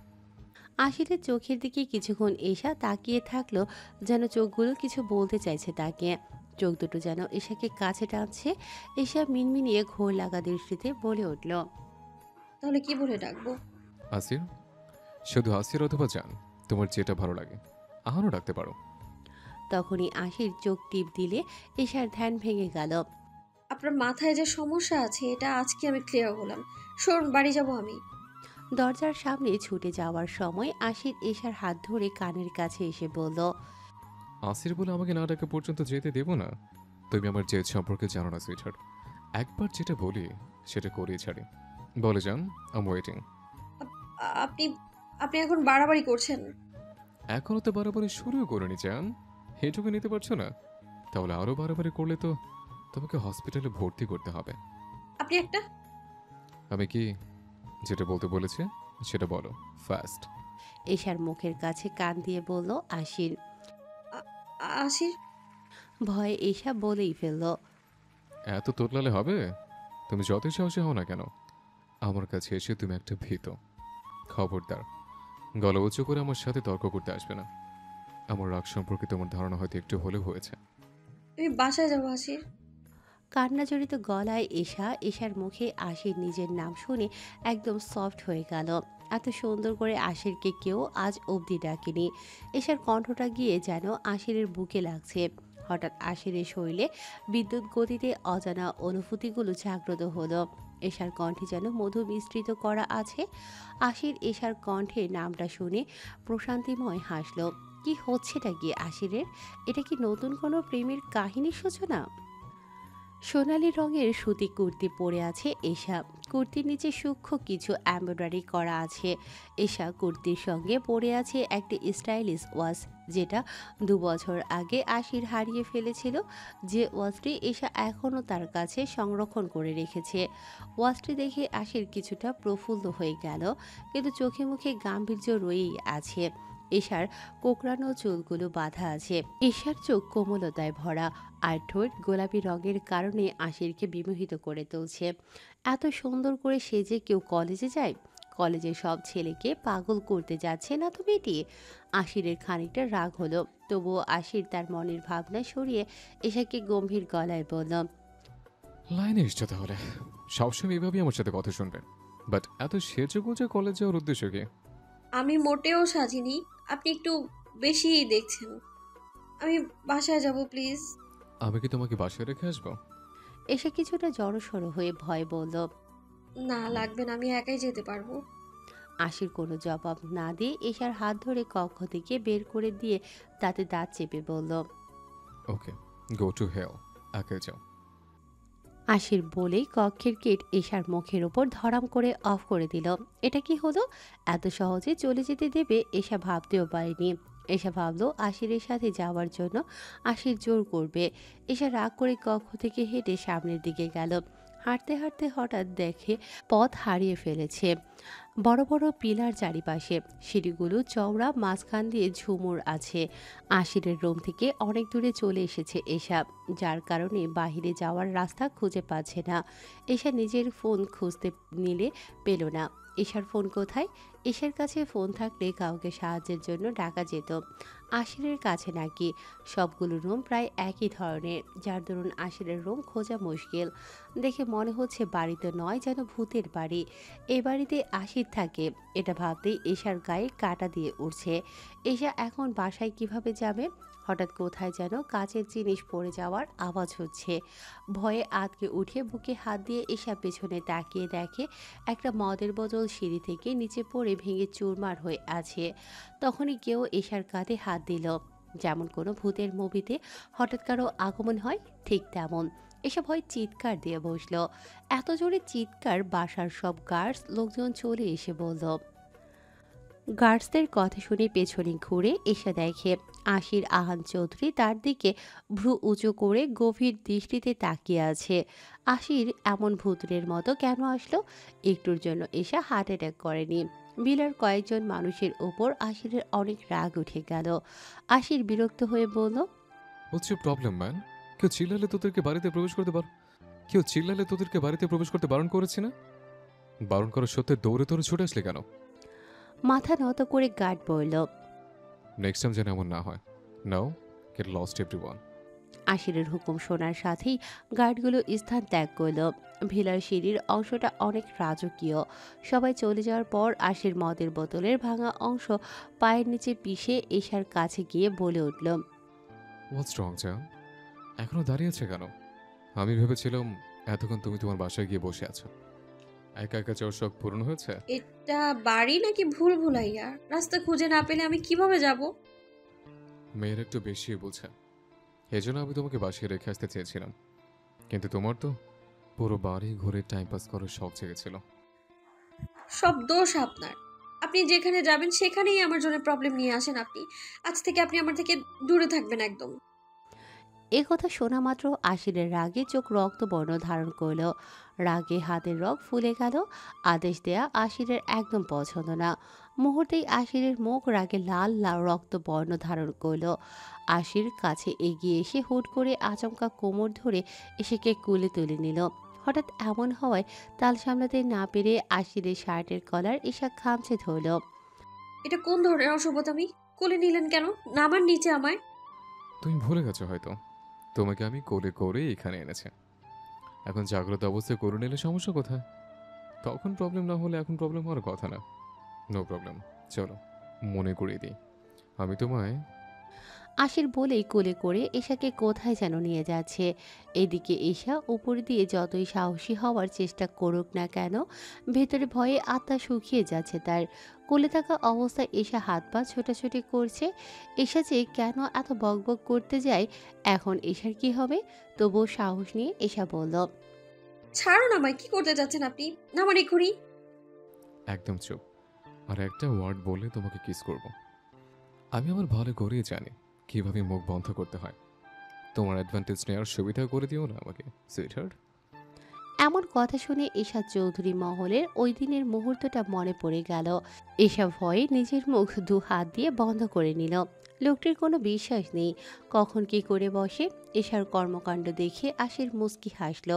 আশিরের চোখের দিকে কিছুক্ষণ এশা তাকিয়ে থাকলো, যেন চোখগুলো কিছু বলতে চাইছে তাকে। চোখ দুটো যেন এশাকে কাছে টানছে। এশা মিনমিনিয়ে ঘোর লাগা দৃষ্টিতে বলে উঠল, তাহলে কি বলে ডাকবো? আসির। শুধু আসির অথবা জান, তোমার যেটা ভালো লাগে আহারও ডাকতে পারো। তখনই আশির চোখ টিপ দিলে এশার ধ্যান ভেঙে গেল। আপনার মাথায় যে সমস্যা আছে এটা আজকে আমি ক্লিয়ার হলাম। সরুন, বাড়ি যাব আমি। দরজার সামনে ছুটে যাওয়ার সময় আশির এশার হাত ধরে কানের কাছে এসে বলল, আসির বলে আমাকে না ডাকা পর্যন্ত যেতে দেব না। তুমি আমার জেদ সম্পর্কে জানো না সুইটহার্ট। একবার যেটা বলি সেটা করিয়ে ছাড়ি। বলে যান, আই এম ওয়েটিং। আপনি আপনি এখন বাড়াবাড়ি করছেন। এখনো তো বাড়াবাড়ি শুরু করিনি জান, এটুকু নিতে পারছো না? তাহলে আরো বাড়াবাড়ি করলে তো তোমাকে হসপিটালে ভর্তি করতে হবে। আপনি একটা আমি কি যেটা বলতে বলেছে সেটা বলো ফার্স্ট। এশার মুখের কাছে কান দিয়ে বলল আশির। আশির ভয়ে এশা বলেই ফেলল, এত তোতলালে হবে? তুমি যতই সাহসী হও না কেন, আমার কাছে এসে তুমি একটা ভীত। খবরদার গলা উঁচু করে আমার সাথে তর্ক করতে আসবে না। আমার রাগ সম্পর্কে তোমার ধারণা হয়তো একটু হলেও হয়েছে। আমি বাসায় যাবো আশির। কান্নাজড়িত গলায় এশার মুখে আশির নিজের নাম শুনে একদম সফট হয়ে গেল। এত সুন্দর করে আশিরকে কেউ আজ অবধি ডাকেনি। এশার কণ্ঠটা গিয়ে যেন আশিরের বুকে লাগছে। হঠাৎ আশিরের শরীরে বিদ্যুৎ গতিতে অজানা অনুভূতিগুলো জাগ্রত হলো। এশার কণ্ঠে যেন মধু মিশ্রিত করা আছে। আশির এশার কণ্ঠে নামটা শুনে প্রশান্তিময় হাসল। কি হচ্ছেটা কি আশিরের? এটা কি নতুন কোনো প্রেমের কাহিনীর সূচনা? সোনালি রঙের সুতি কুর্তি পরে আছে এশা। কুর্তির নিচে সূক্ষ্ম কিছু এমব্রয়ডারি করা আছে। এশা কুর্তির সঙ্গে পরে আছে একটি স্টাইলিশ ওয়াচ, যেটা 2 বছর আগে আশির হারিয়ে ফেলেছিল। যে ওয়াচটি এশা এখনও তার কাছে সংরক্ষণ করে রেখেছে। ওয়াচটি দেখে আশির কিছুটা প্রফুল্ল হয়ে গেল, কিন্তু চোখে মুখে গাম্ভীর্য রয়েই আছে। এশার কোকড়ানো চুলগুলো বাঁধা আছে। এশার চোখ কোমলতায় ভরা, আর ঠোঁট গোলাপি রঙের কারণে আশিরকে বিমোহিত করে তুলছে। এত সুন্দর করে সেজে কেউ কলেজে যায়? কলেজের সব ছেলেকে পাগল করতে যাচ্ছে না তো বেটি? আশিরের খানিকটা রাগ হলো, তবুও আশির তার মনের ভাবনা সরিয়ে এশাকে গম্ভীর গলায় বলল, লাইনে এসছো তাহলে? সবসময় এভাবেই আমার সাথে কথা শুনবে, বাট এত সেজে গুজে কলেজ যাওয়ার উদ্দেশ্য কি? আমি মোটেও সাজিনি, আপনি একটু বেশি দেখছেন। আমি বাসায় যাব প্লিজ। আমি কি তোমাকে বাসায় রেখে আসবো? এশা কিছুটা জড়সড় হয়ে ভয় বলল, না লাগবে না, আমি একাই যেতে পারবো। আশির কোনো জবাব না দিয়ে এশার হাত ধরে কক্ষ থেকে বের করে দিয়ে তাতে দাঁত চেপে বলল, ওকে, গো টু হেল, একা যাও। আশির বলেই কক্ষের গেট এশার মুখের ওপর ধরাম করে অফ করে দিল। এটা কি হলো? এত সহজে চলে যেতে দেবে এশা ভাবতেও পারেনি। এশা ভাবলো আশিরের সাথে যাওয়ার জন্য আশির জোর করবে। এশা রাগ করে কক্ষ থেকে হেঁটে সামনের দিকে গেল। হাঁটতে হাঁটতে হঠাৎ দেখে পথ হারিয়ে ফেলেছে। বড় বড় পিলার চারিপাশে, সিঁড়িগুলো চওড়া, মাঝখান দিয়ে ঝুমুর আছে। আশিরের রুম থেকে অনেক দূরে চলে এসেছে এশা, যার কারণে বাহিরে যাওয়ার রাস্তা খুঁজে পাচ্ছে না। এশা নিজের ফোন খুঁজতে নিলে পেল না। এশার ফোন কোথায়? এশার কাছে ফোন থাকলে কাউকে সাহায্যের জন্য ডাকা যেত। আশিরের কাছে নাকি সবগুলো রুম প্রায় একই ধরনের, যার দরুন আশিরের রুম খোঁজা মুশকিল। দেখে মনে হচ্ছে বাড়িতে নয়, যেন ভূতের বাড়ি। এই বাড়িতে আশির থাকে, এটা ভাবতেই এশার গায়ে কাঁটা দিয়ে উঠছে। এশা এখন বাসায় কিভাবে যাবে? হঠাৎ কোথায় যেন কাচের জিনিস পড়ে যাওয়ার আওয়াজ হচ্ছে। ভয়ে আতকে উঠে বুকে হাত দিয়ে এশা পেছনে তাকিয়ে দেখে একটা মদের বোতল সিঁড়ি থেকে নিচে পড়ে ভেঙে চুরমার হয়ে আছে। তখনই কেউ এশার কাঁধে হাত দিল, যেমন কোনো ভূতের মুভিতে হঠাৎ কারো আগমন হয় ঠিক তেমন। এসব হয় চিৎকার দিয়ে বসল। এত জোরে চিৎকার, বাসার সব গার্ডস লোকজন চলে এসে বলল। গার্ডসদের কথা শুনে পেছনে ঘুরে এসে দেখে আশির আহান চৌধুরী তার দিকে ভ্রু উঁচু করে গভীর দৃষ্টিতে তাকিয়ে আছে। আশির এমন ভূতের মতো কেন আসলো? একটুর জন্য এসে হার্ট অ্যাটাক করেনি। বিলার কয়েকজন মানুষের ওপর আশিরের অনেক রাগ উঠে গেল। আশির বিরক্ত হয়ে বলল, হচ্ছে প্রবলেম ম্যান? কেউ চিল্লালে তোদেরকে বাড়িতে প্রবেশ করতে বারণ করেছি না? বারণ করার সত্ত্বে দৌড়ে দৌড়ে ছুটে আসলে কেন? মাথা নত করে গার্ড বলল, নেক্সট টাইম যেন এমন না হয়। Now get lost everyone. আশিরের হুকুম শোনার সাথেই গার্ডগুলো স্থান ত্যাগ করল। ভিলার সিঁড়ির অংশটা অনেক রাজকীয়। সবাই চলে যাওয়ার পর আশির মদের বোতলের ভাঙা অংশ পায়ের নিচে পিষে এশার কাছে গিয়ে বলে উঠল, হোয়াটস রং জান? এখনো দাঁড়িয়ে আছে কেন? আমি ভেবেছিলাম এতক্ষণ তুমি তোমার বাসায় গিয়ে বসে আছো। একা একা চাওয়ার শখ পূরণ হয়েছে? এটা বাড়ি নাকি ভুল ভুলাইয়া? রাস্তা খুঁজে না পেলে আমি কিভাবে যাব? মেয়ের একটু বেশি বলছে, এজন্য আমি তোমাকে বাসায় রেখে আসতে চেয়েছিলাম, কিন্তু তোমার তো পুরো বাড়ি ঘুরে টাইম পাস করার শখ জেগেছিল। সব দোষ আপনার। আপনি যেখানে যাবেন সেখানেই আমার জন্য প্রবলেম নিয়ে আসেন আপনি। আজ থেকে আপনি আমার থেকে দূরে থাকবেন একদম। এ কথা শোনা মাত্র আশিরের রাগে চোখ রক্তবর্ণ ধারণ করল। রাগে হাতের রগ ফুলে গেল। আদেশ দেয়া আশিরের একদম পছন্দ না। মুহূর্তেই আশিরের মুখ রাগে লাল লাল রক্তবর্ণ ধারণ করল। আশির কাছে এগিয়ে এসে হুট করে আচমকা কোমর ধরে এসেকে কুলে তুলে নিল। হঠাৎ এমন হওয়ায় তাল সামলাতে না পেরে আশিরের শার্টের কলার এসা খামচে ধরল। এটা কোন ধরনের অসভ্যতামি? কোলে নিলেন কেন? নামান নিচে আমায়। তুমি ভুলে গেছো হয়তো, তোমাকে আমি কোলে করে এখানে এনেছি। এখন জাগ্রত অবস্থায় করে নিলে সমস্যা কোথায়? তখন প্রবলেম না হলে এখন প্রবলেম হওয়ার কথা না। নো প্রবলেম, চলো মনে করিয়ে দিই আমি তোমায়। আশির বলেই কোলে করে এশাকে কোথায় যেন নিয়ে যাচ্ছে। এদিকে এশা উপর দিয়ে যতই সাহসী হওয়ার চেষ্টা করুক না কেন, ভেতরে ভয়ে আত্মা শুকিয়ে যাচ্ছে তার। কোলে থাকা অবস্থায় এশা হাত পা ছোটাছুটি করছে। এশা যে কেন এত বকবক করতে যায়, এখন এশার কি হবে? তবুও সাহস নিয়ে এশা বলল, ছাড়ুন আমায়, কি করতে যাচ্ছেন আপনি? নামান এক্ষুনি। একদম চুপ। আর একটা ওয়ার্ড বললে তোমাকে কিস করব। আমি আমার ভালো করেই জানি কিভাবে মুখ বন্ধ করতে হয়। তোমার অ্যাডভান্টেজ নেওয়ার সুবিধা করে দিও না আমাকে, সুইটহার্ট। এমন কথা শুনে এশা চৌধুরী মহলের ওই দিনের মুহূর্তটা মনে পড়ে গেল। এশা ভয়ে নিজের মুখ দু হাত দিয়ে বন্ধ করে নিল। লোকটির কোনো বিশ্বাস নেই, কখন কি করে বসে। এশার কর্মকাণ্ড দেখে আশির মুচকি হাসল,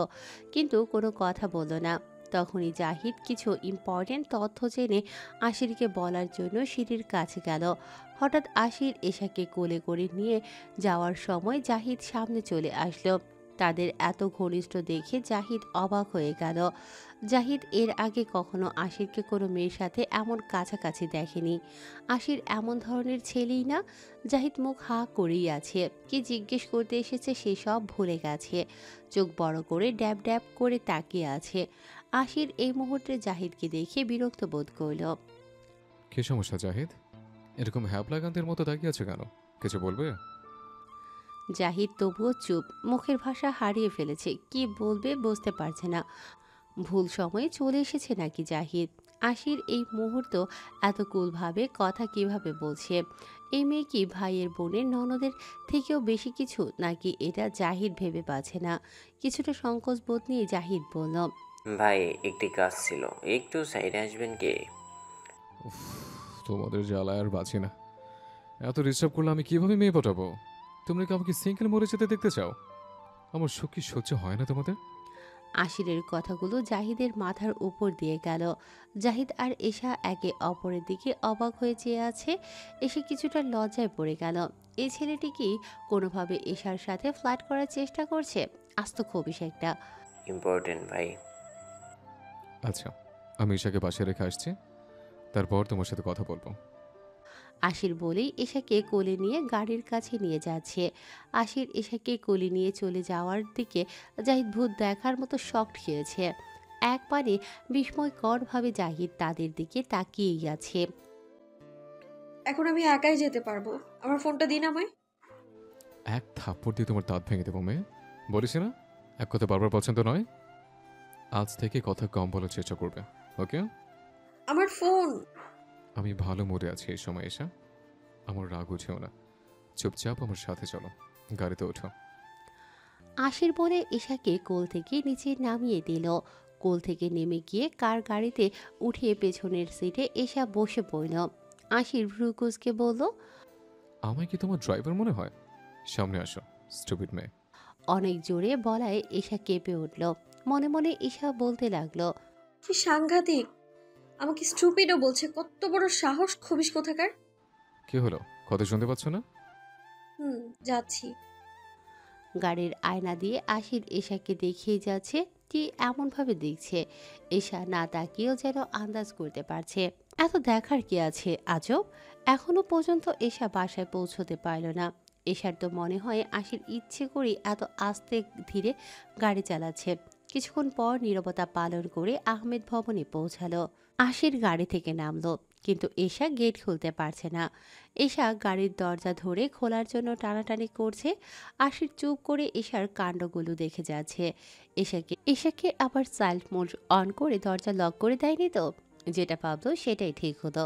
কিন্তু কোনো কথা বলল না। তখনই জাহিদ কিছু ইম্পর্টেন্ট তথ্য জেনে আশিরকে বলার জন্য সিঁড়ির কাছে গেল। হঠাৎ আশির এশাকে কোলে করে নিয়ে যাওয়ার সময় জাহিদ সামনে চলে আসলো। তাদের এত ঘনিষ্ঠ দেখে জাহিদ অবাক হয়ে গেল। জাহিদ এর আগে কখনো আশিরকে কোনো মেয়ের সাথে এমন কাছাকাছি দেখেনি। আশির এমন ধরনের ছেলেই না। জাহিদ মুখ হা করেই আছে, কি জিজ্ঞেস করতে এসেছে সেসব ভুলে গেছে। চোখ বড় করে ড্যাব ড্যাব করে তাকিয়ে আছে। আশির এই মুহূর্তে জাহিদকে দেখে বিরক্ত বোধ করল। কি সমস্যা জাহিদ? এরকম হ্যাবলাগান্তের মতো তাকিয়ে আছে কেন? কিছু বলবে? জাহিদ তবুও চুপ, মুখের ভাষা হারিয়ে ফেলেছে, কি বলবে বুঝতে পারছে না। ভুল সময়ে চলে এসেছে নাকি জাহিদ? আশির এই মুহূর্ত এত কুলভাবে কথা কিভাবে বলছে? এই মেয়ে কি ভাইয়ের বোনের ননদের থেকেও বেশি কিছু, নাকি এটা জাহিদ ভেবে পাচ্ছে না। কিছুটা সংকোচ বোধ নিয়ে জাহিদ বলল, ভাই একটি কাজ ছিল, একটু সাইডে আসবেন কি? তোমাদের জ্বালায় আর বাঁচি না। এত ডিস্টার্ব করলে আমি কিভাবে মেয়ে পটাবো? তোমরা কি আমাকে সিঙ্গেল মরে যেতে দেখতে চাও? আমার সুখ কি সহ্য হয় না তোমাদের? আশিরের কথাগুলো জাহিদের মাথার উপর দিয়ে গেল। জাহিদ আর এশা একে অপরের দিকে অবাক হয়ে চেয়ে আছে। এসে কিছুটা লজ্জায় পড়ে গেল। এই ছেলেটি কি কোনোভাবে এশার সাথে ফ্লার্ট করার চেষ্টা করছে? আস্ত খবিস একটা। ইম্পর্টেন্ট ভাই। আচ্ছা, আমি ঈশাকে বাসায় রেখে আসছি, তারপর তোমার সাথে কথা বলবো। আশির বলেই এশাকে কোলে নিয়ে গাড়ির কাছে নিয়ে যাচ্ছে। আশির এশাকে কোলে নিয়ে চলে যাওয়ার দিকে জাহিদ ভূত দেখার মতো শক খেয়েছে। একবারে বিস্ময়করভাবে জাহিদ তাদের দিকে তাকিয়েই আছে। এখন আমি একাই যেতে পারবো, আমার ফোনটা দিন আমায়। এক থাপ্পড় দিয়ে তোমার দাঁত ভেঙে দেবো মেয়ে। বলিস না এক কথা বারবার পছন্দ নয়? আজ থেকে কথা কম বলার চেষ্টা করবে, ওকে? আমার ফোন। আমি ভালো মুডে আছি এই সময় এসা, আমার রাগ উঠেও না। চুপচাপ আমার সাথে চলো, গাড়িতে ওঠো। আশির বলে এশাকে কোল থেকে নিচে নামিয়ে দিল। কোল থেকে নেমে গিয়ে কার গাড়িতে উঠে পেছনের সিটে এশা বসে পড়ল। আশির ভ্রুকুচকে বলল, আমায় কি তোমার ড্রাইভার মনে হয়? সামনে আসো, স্টুপিড মেয়ে। অনেক জোরে বলায় এশা কেঁপে উঠল। মনে মনে এশা বলতে লাগলো, কি সাংঘাতিক, আমাকে স্টুপিডও বলছে। কত বড় সাহস, খবিস কোথাকার। কি হলো, কথা শুনতে পাচ্ছ না? যাচ্ছি। গাড়ির আয়না দিয়ে আশির এশাকে দেখিয়ে যাচ্ছে। কি এমনভাবে দেখছে, এশা না তাকিয়েও যেন আন্দাজ করতে পারছে। এত দেখার কি আছে আজব? এখনো পর্যন্ত এশা বাসায় পৌঁছতে পারল না। এশার তো মনে হয় আশির ইচ্ছে করে এত আস্তে ধীরে গাড়ি চালাচ্ছে। কিছুক্ষণ পর নীরবতা পালন করে আহমেদ ভবনে পৌঁছালো। আশির গাড়ি থেকে নামলো, কিন্তু এশা গেট খুলতে পারছে না। এশা গাড়ির দরজা ধরে খোলার জন্য টানাটানি করছে। আশির চুপ করে এশার কাণ্ডগুলো দেখে যাচ্ছে। এশাকে আবার সাইলেন্ট মোড অন করে দরজা লক করে দেয়নি তো? যেটা ভাবলো সেটাই ঠিক হতো।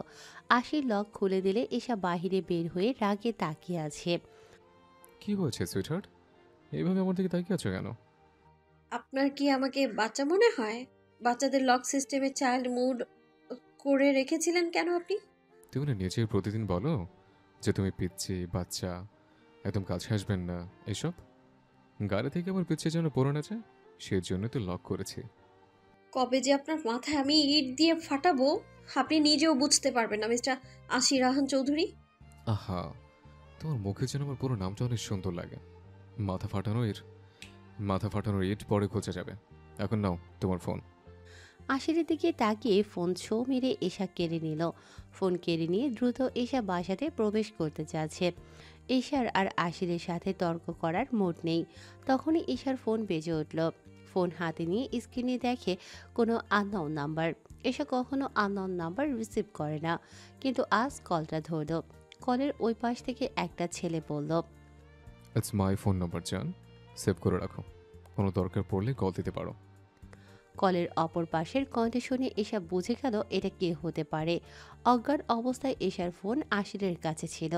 আশির লক খুলে দিলে এসা বাহিরে বের হয়ে রাগে তাকিয়ে আছে। কি হয়েছে সুইটহার্ট? এইভাবে আমার দিকে তাকিয়ে আছো কেন? আপনার কি আমাকে বাচ্চা মনে হয়? বাচ্চাদের লক সিস্টেমে চাইল্ড মুড করে রেখেছিলেন কেন আপনি? তুমি না নিজেই প্রতিদিন বলো যে তুমি পিচ্ছি বাচ্চা, একদম কাছে আসবেন না, এসব। গাড়ি থেকে আমার পিছিয়ে যেন পড়ে না যায়, সেই জন্য তো লক করেছি। কবে যে আপনার মাথায় আমি ইট দিয়ে ফাটাবো আপনি নিজেও বুঝতে পারবেন না মিস্টার আশির রাহান চৌধুরী। আহা, তোমার মুখে যেন আমার পুরো নামটা অনেক সুন্দর লাগে। মাথা ফাটানোর ইট পরে খোঁজা যাবে। এখন নাও তোমার ফোন। আশিরের দিকে তাকিয়ে ফোন ছো মেরে এশা কেড়ে নিল। ফোন কেড়ে নিয়ে দ্রুত এশা বাসাতে প্রবেশ করতে যাচ্ছে। এশার আর আশিরের সাথে তর্ক করার মুড নেই। তখনই এশার ফোন বেজে উঠল। ফোন হাতে নিয়ে স্ক্রিনে দেখে কোনো আননোন নাম্বার। এশা কখনো আননোন নাম্বার রিসিভ করে না, কিন্তু আজ কলটা ধরল। কলের ওই পাশ থেকে একটা ছেলে বলল, ইটস মাই ফোন নাম্বার জান, সেভ করে রাখো, কোনো দরকার পড়লে কল দিতে পারো। কলের অপর পাশের কণ্ঠ শুনে এশা বুঝে গেল এটা কে হতে পারে। অজ্ঞান অবস্থায় এশার ফোন আশিরের কাছে ছিল,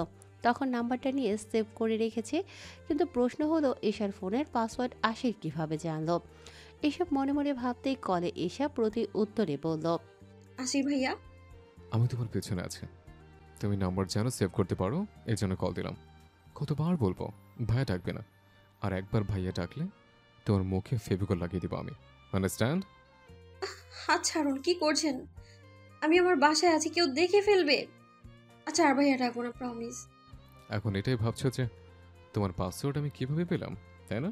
তখন নাম্বারটা নিয়ে সেভ করে রেখেছে। কিন্তু প্রশ্ন হলো এশার ফোনের পাসওয়ার্ড আশির কিভাবে জানলো। এসব মনে মনে ভাবতেই কলে এশা প্রতি উত্তরে বলল, আশির ভাইয়া, আমি তোমার পেছনে আছি, তুমি নাম্বার জানো সেভ করতে পারো, এই জন্য কল দিলাম। কতবার বলবো ভাইয়া ডাকবে না, আর একবার ভাইয়া ডাকলে তোমার মুখে ফেভিকল লাগিয়ে দিব আমি, আন্ডারস্ট্যান্ড? হাত ছাড়ুন, কি করছেন? আমি আমার বাসায় আছি, কেউ দেখে ফেলবে। আচ্ছা আর ভাইয়া ডাকবো না, প্রমিস। এখন এটাই ভাবছো যে তোমার পাসওয়ার্ড আমি কিভাবে পেলাম, তাই না?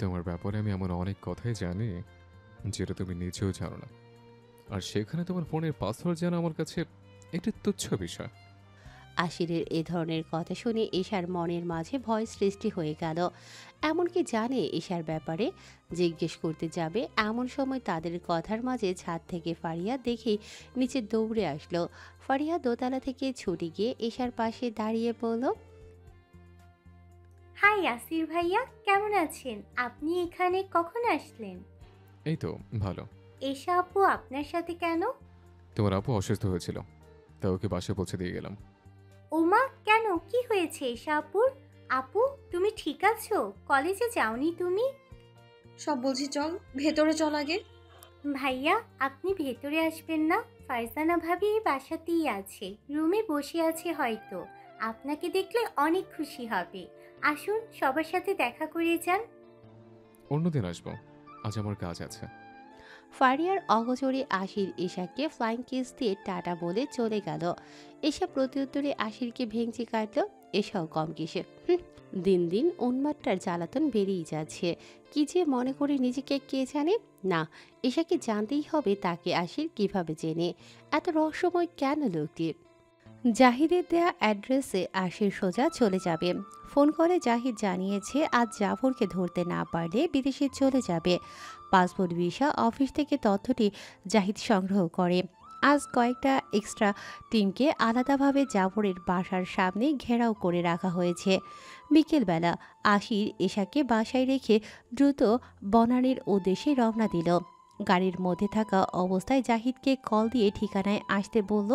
তোমার ব্যাপারে আমি এমন অনেক কথাই জানি যেটা তুমি নিজেও জানো না, আর সেখানে তোমার ফোনের পাসওয়ার্ড জানা আমার কাছে একটি তুচ্ছ বিষয়। আশিরের এ ধরনের কথা শুনে এশার মনের মাঝে ভয় সৃষ্টি হয়ে গেল। এমনকি জানে এশার ব্যাপারে জিজ্ঞেস করতে যাবে, এমন সময় তাদের কথার মাঝে ছাদ থেকে ফারিয়া দেখেই নিচে দৌড়ে আসলো। ফারিয়া দোতলা থেকে ছুটে গিয়ে এশার পাশে দাঁড়িয়ে বলল, হাই আসির ভাইয়া, কেমন আছেন? আপনি এখানে কখন আসলেন? এই তো ভালো। এশা আপু আপনার সাথে কেন? তোমার আপু অসুস্থ হয়েছিল, তাই ওকে বাসায় পৌঁছে দিয়ে গেলাম। ওমা, কেন, কি হয়েছে এশা আপুর? আপু তুমি ঠিক আছো? কলেজে যাওনি তুমি? সব বলছি, চল ভেতরে চল আগে। ভাইয়া আপনি ভেতরে আসবেন না? ফারজানা ভাবি বাসাতেই আছে, রুমে বসে আছে, হয়তো আপনাকে দেখলে অনেক খুশি হবে। আসুন সবার সাথে দেখা করে যান। অন্যদিন আসবো, আজ আমার কাজ আছে। ফারিয়ার অগোচরে আশির এশাকে ফ্লাইং কিস দিয়ে টাটা বলে চলে গেল। এশা প্রত্যুত্তরে আশিরকে ভেঙচি কাটল, এশাও কম কিসে। দিন দিন উন্মাদটার জ্বালাতন বেড়েই যাচ্ছে। কি যে মনে করে নিজেকে কে জানে না, এশাকে জানতেই হবে তাকে আশির কিভাবে চেনে, এত রহস্যময় কেন লোকটি। জাহিদের দেয়া অ্যাড্রেসে আশির সোজা চলে যাবে। ফোন করে জাহিদ জানিয়েছে আজ জাফরকে ধরতে না পারলে বিদেশে চলে যাবে। পাসপোর্ট ভিসা অফিস থেকে তথ্যটি জাহিদ সংগ্রহ করে। আজ কয়েকটা এক্সট্রা টিমকে আলাদাভাবে জাফরের বাসার সামনে ঘেরাও করে রাখা হয়েছে। বিকেলবেলা আশির এশাকে বাসায় রেখে দ্রুত বনানীর উদ্দেশ্যে রওনা দিল। গাড়ির মধ্যে থাকা অবস্থায় জাহিদকে কল দিয়ে ঠিকানায় আসতে বলল।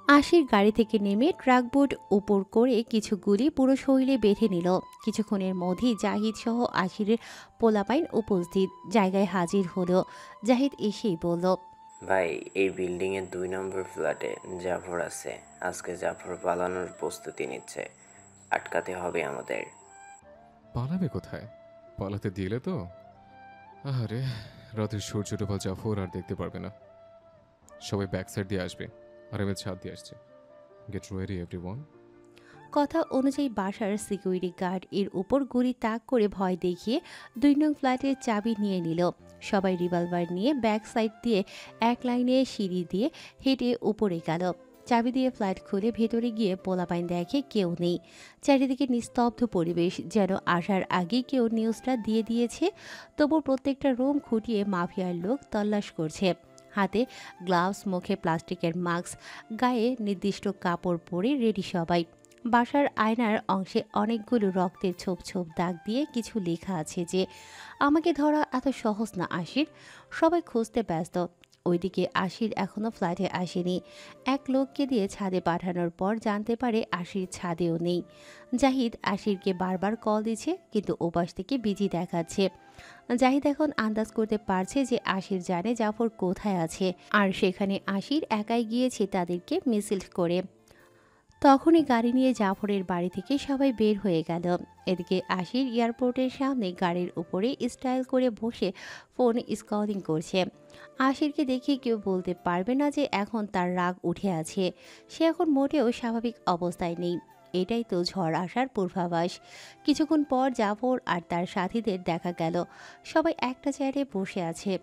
আশির গাড়ি থেকে নেমে ট্রাক বুট উপর করে কিছু গুলি পুরো শরীরে বেঁধে নিল। কিছুক্ষণের মধ্যেই জাহিদ সহ আশিরের পোলাপাইন উপস্থিত জায়গায় হাজির হলো। জাহিদ এসেই বলল, ভাই এই বিল্ডিংয়ের 2 নম্বর ফ্ল্যাটে জাফর আছে। আজকে জাফর পালানোর প্রস্তুতি নিচ্ছে, আটকাতে হবে আমাদের। পালাবে কোথায়? পালাতে দিলে তো আরে রাতের সূর্য ডোবা জাফর আর দেখতে পারবে না। সবাই ব্যাক সাইড দিয়ে আসবে, আর আমি ছাদ দিয়ে আসছি। Get ready everyone. কথা অনুযায়ী বাসার সিকিউরিটি গার্ড এর উপর গুলি তাক করে ভয় দেখিয়ে 2 নং ফ্ল্যাটের চাবি নিয়ে নিল। সবাই রিভলভার নিয়ে ব্যাক সাইড দিয়ে এক লাইনে সিঁড়ি দিয়ে হেঁটে উপরে গেল। চাবি দিয়ে ফ্ল্যাট খুলে ভেতরে গিয়ে পোলাপাইন দেখে কেউ নেই। চারিদিকে নিস্তব্ধ পরিবেশ, যেন আসার আগে কেউ নিউজটা দিয়ে দিয়েছে। তবু প্রত্যেকটা রুম খুঁটিয়ে মাফিয়ার লোক তল্লাশ করছে। হাতে গ্লাভস, মুখে প্লাস্টিকের মাস্ক, গায়ে নির্দিষ্ট কাপড় পরে রেডি সবাই। বাসার আয়নার অংশে অনেকগুলো রক্তের ছোপ ছোপ দাগ দিয়ে কিছু লেখা আছে যে আমাকে ধরা এত সহজ না আশির। সবাই খুঁজতে ব্যস্ত। ওইদিকে আশির এখনো ফ্ল্যাটে আসেনি। এক লোককে দিয়ে ছাদে পাঠানোর পর জানতে পারে আশির ছাদেও নেই। জাহিদ আশিরকে বারবার কল দিচ্ছে, কিন্তু ওপাশ থেকে বিজি দেখাচ্ছে। জাহিদ এখন আন্দাজ করতে পারছে যে আশির জানে জাফর কোথায় আছে, আর সেখানে আশির একাই গিয়েছে তাদেরকে মিসিল করে। তখনই গাড়ি নিয়ে জাফরের বাড়ি থেকে সবাই বের হয়ে গেল। এদিকে আশির এয়ারপোর্টের সামনে গাড়ির উপরে স্টাইল করে বসে ফোন স্ক্রলিং করছে। আশিরকে দেখে কেউ বলতে পারবে না যে এখন তার রাগ উঠে আছে। সে এখন মোটেও স্বাভাবিক অবস্থায় নেই। এটাই তো ঝড় আসার পূর্বাভাস। কিছুক্ষণ পর জাফর আর তার সাথীদের দেখা গেল। সবাই একটা চেয়ারে বসে আছে।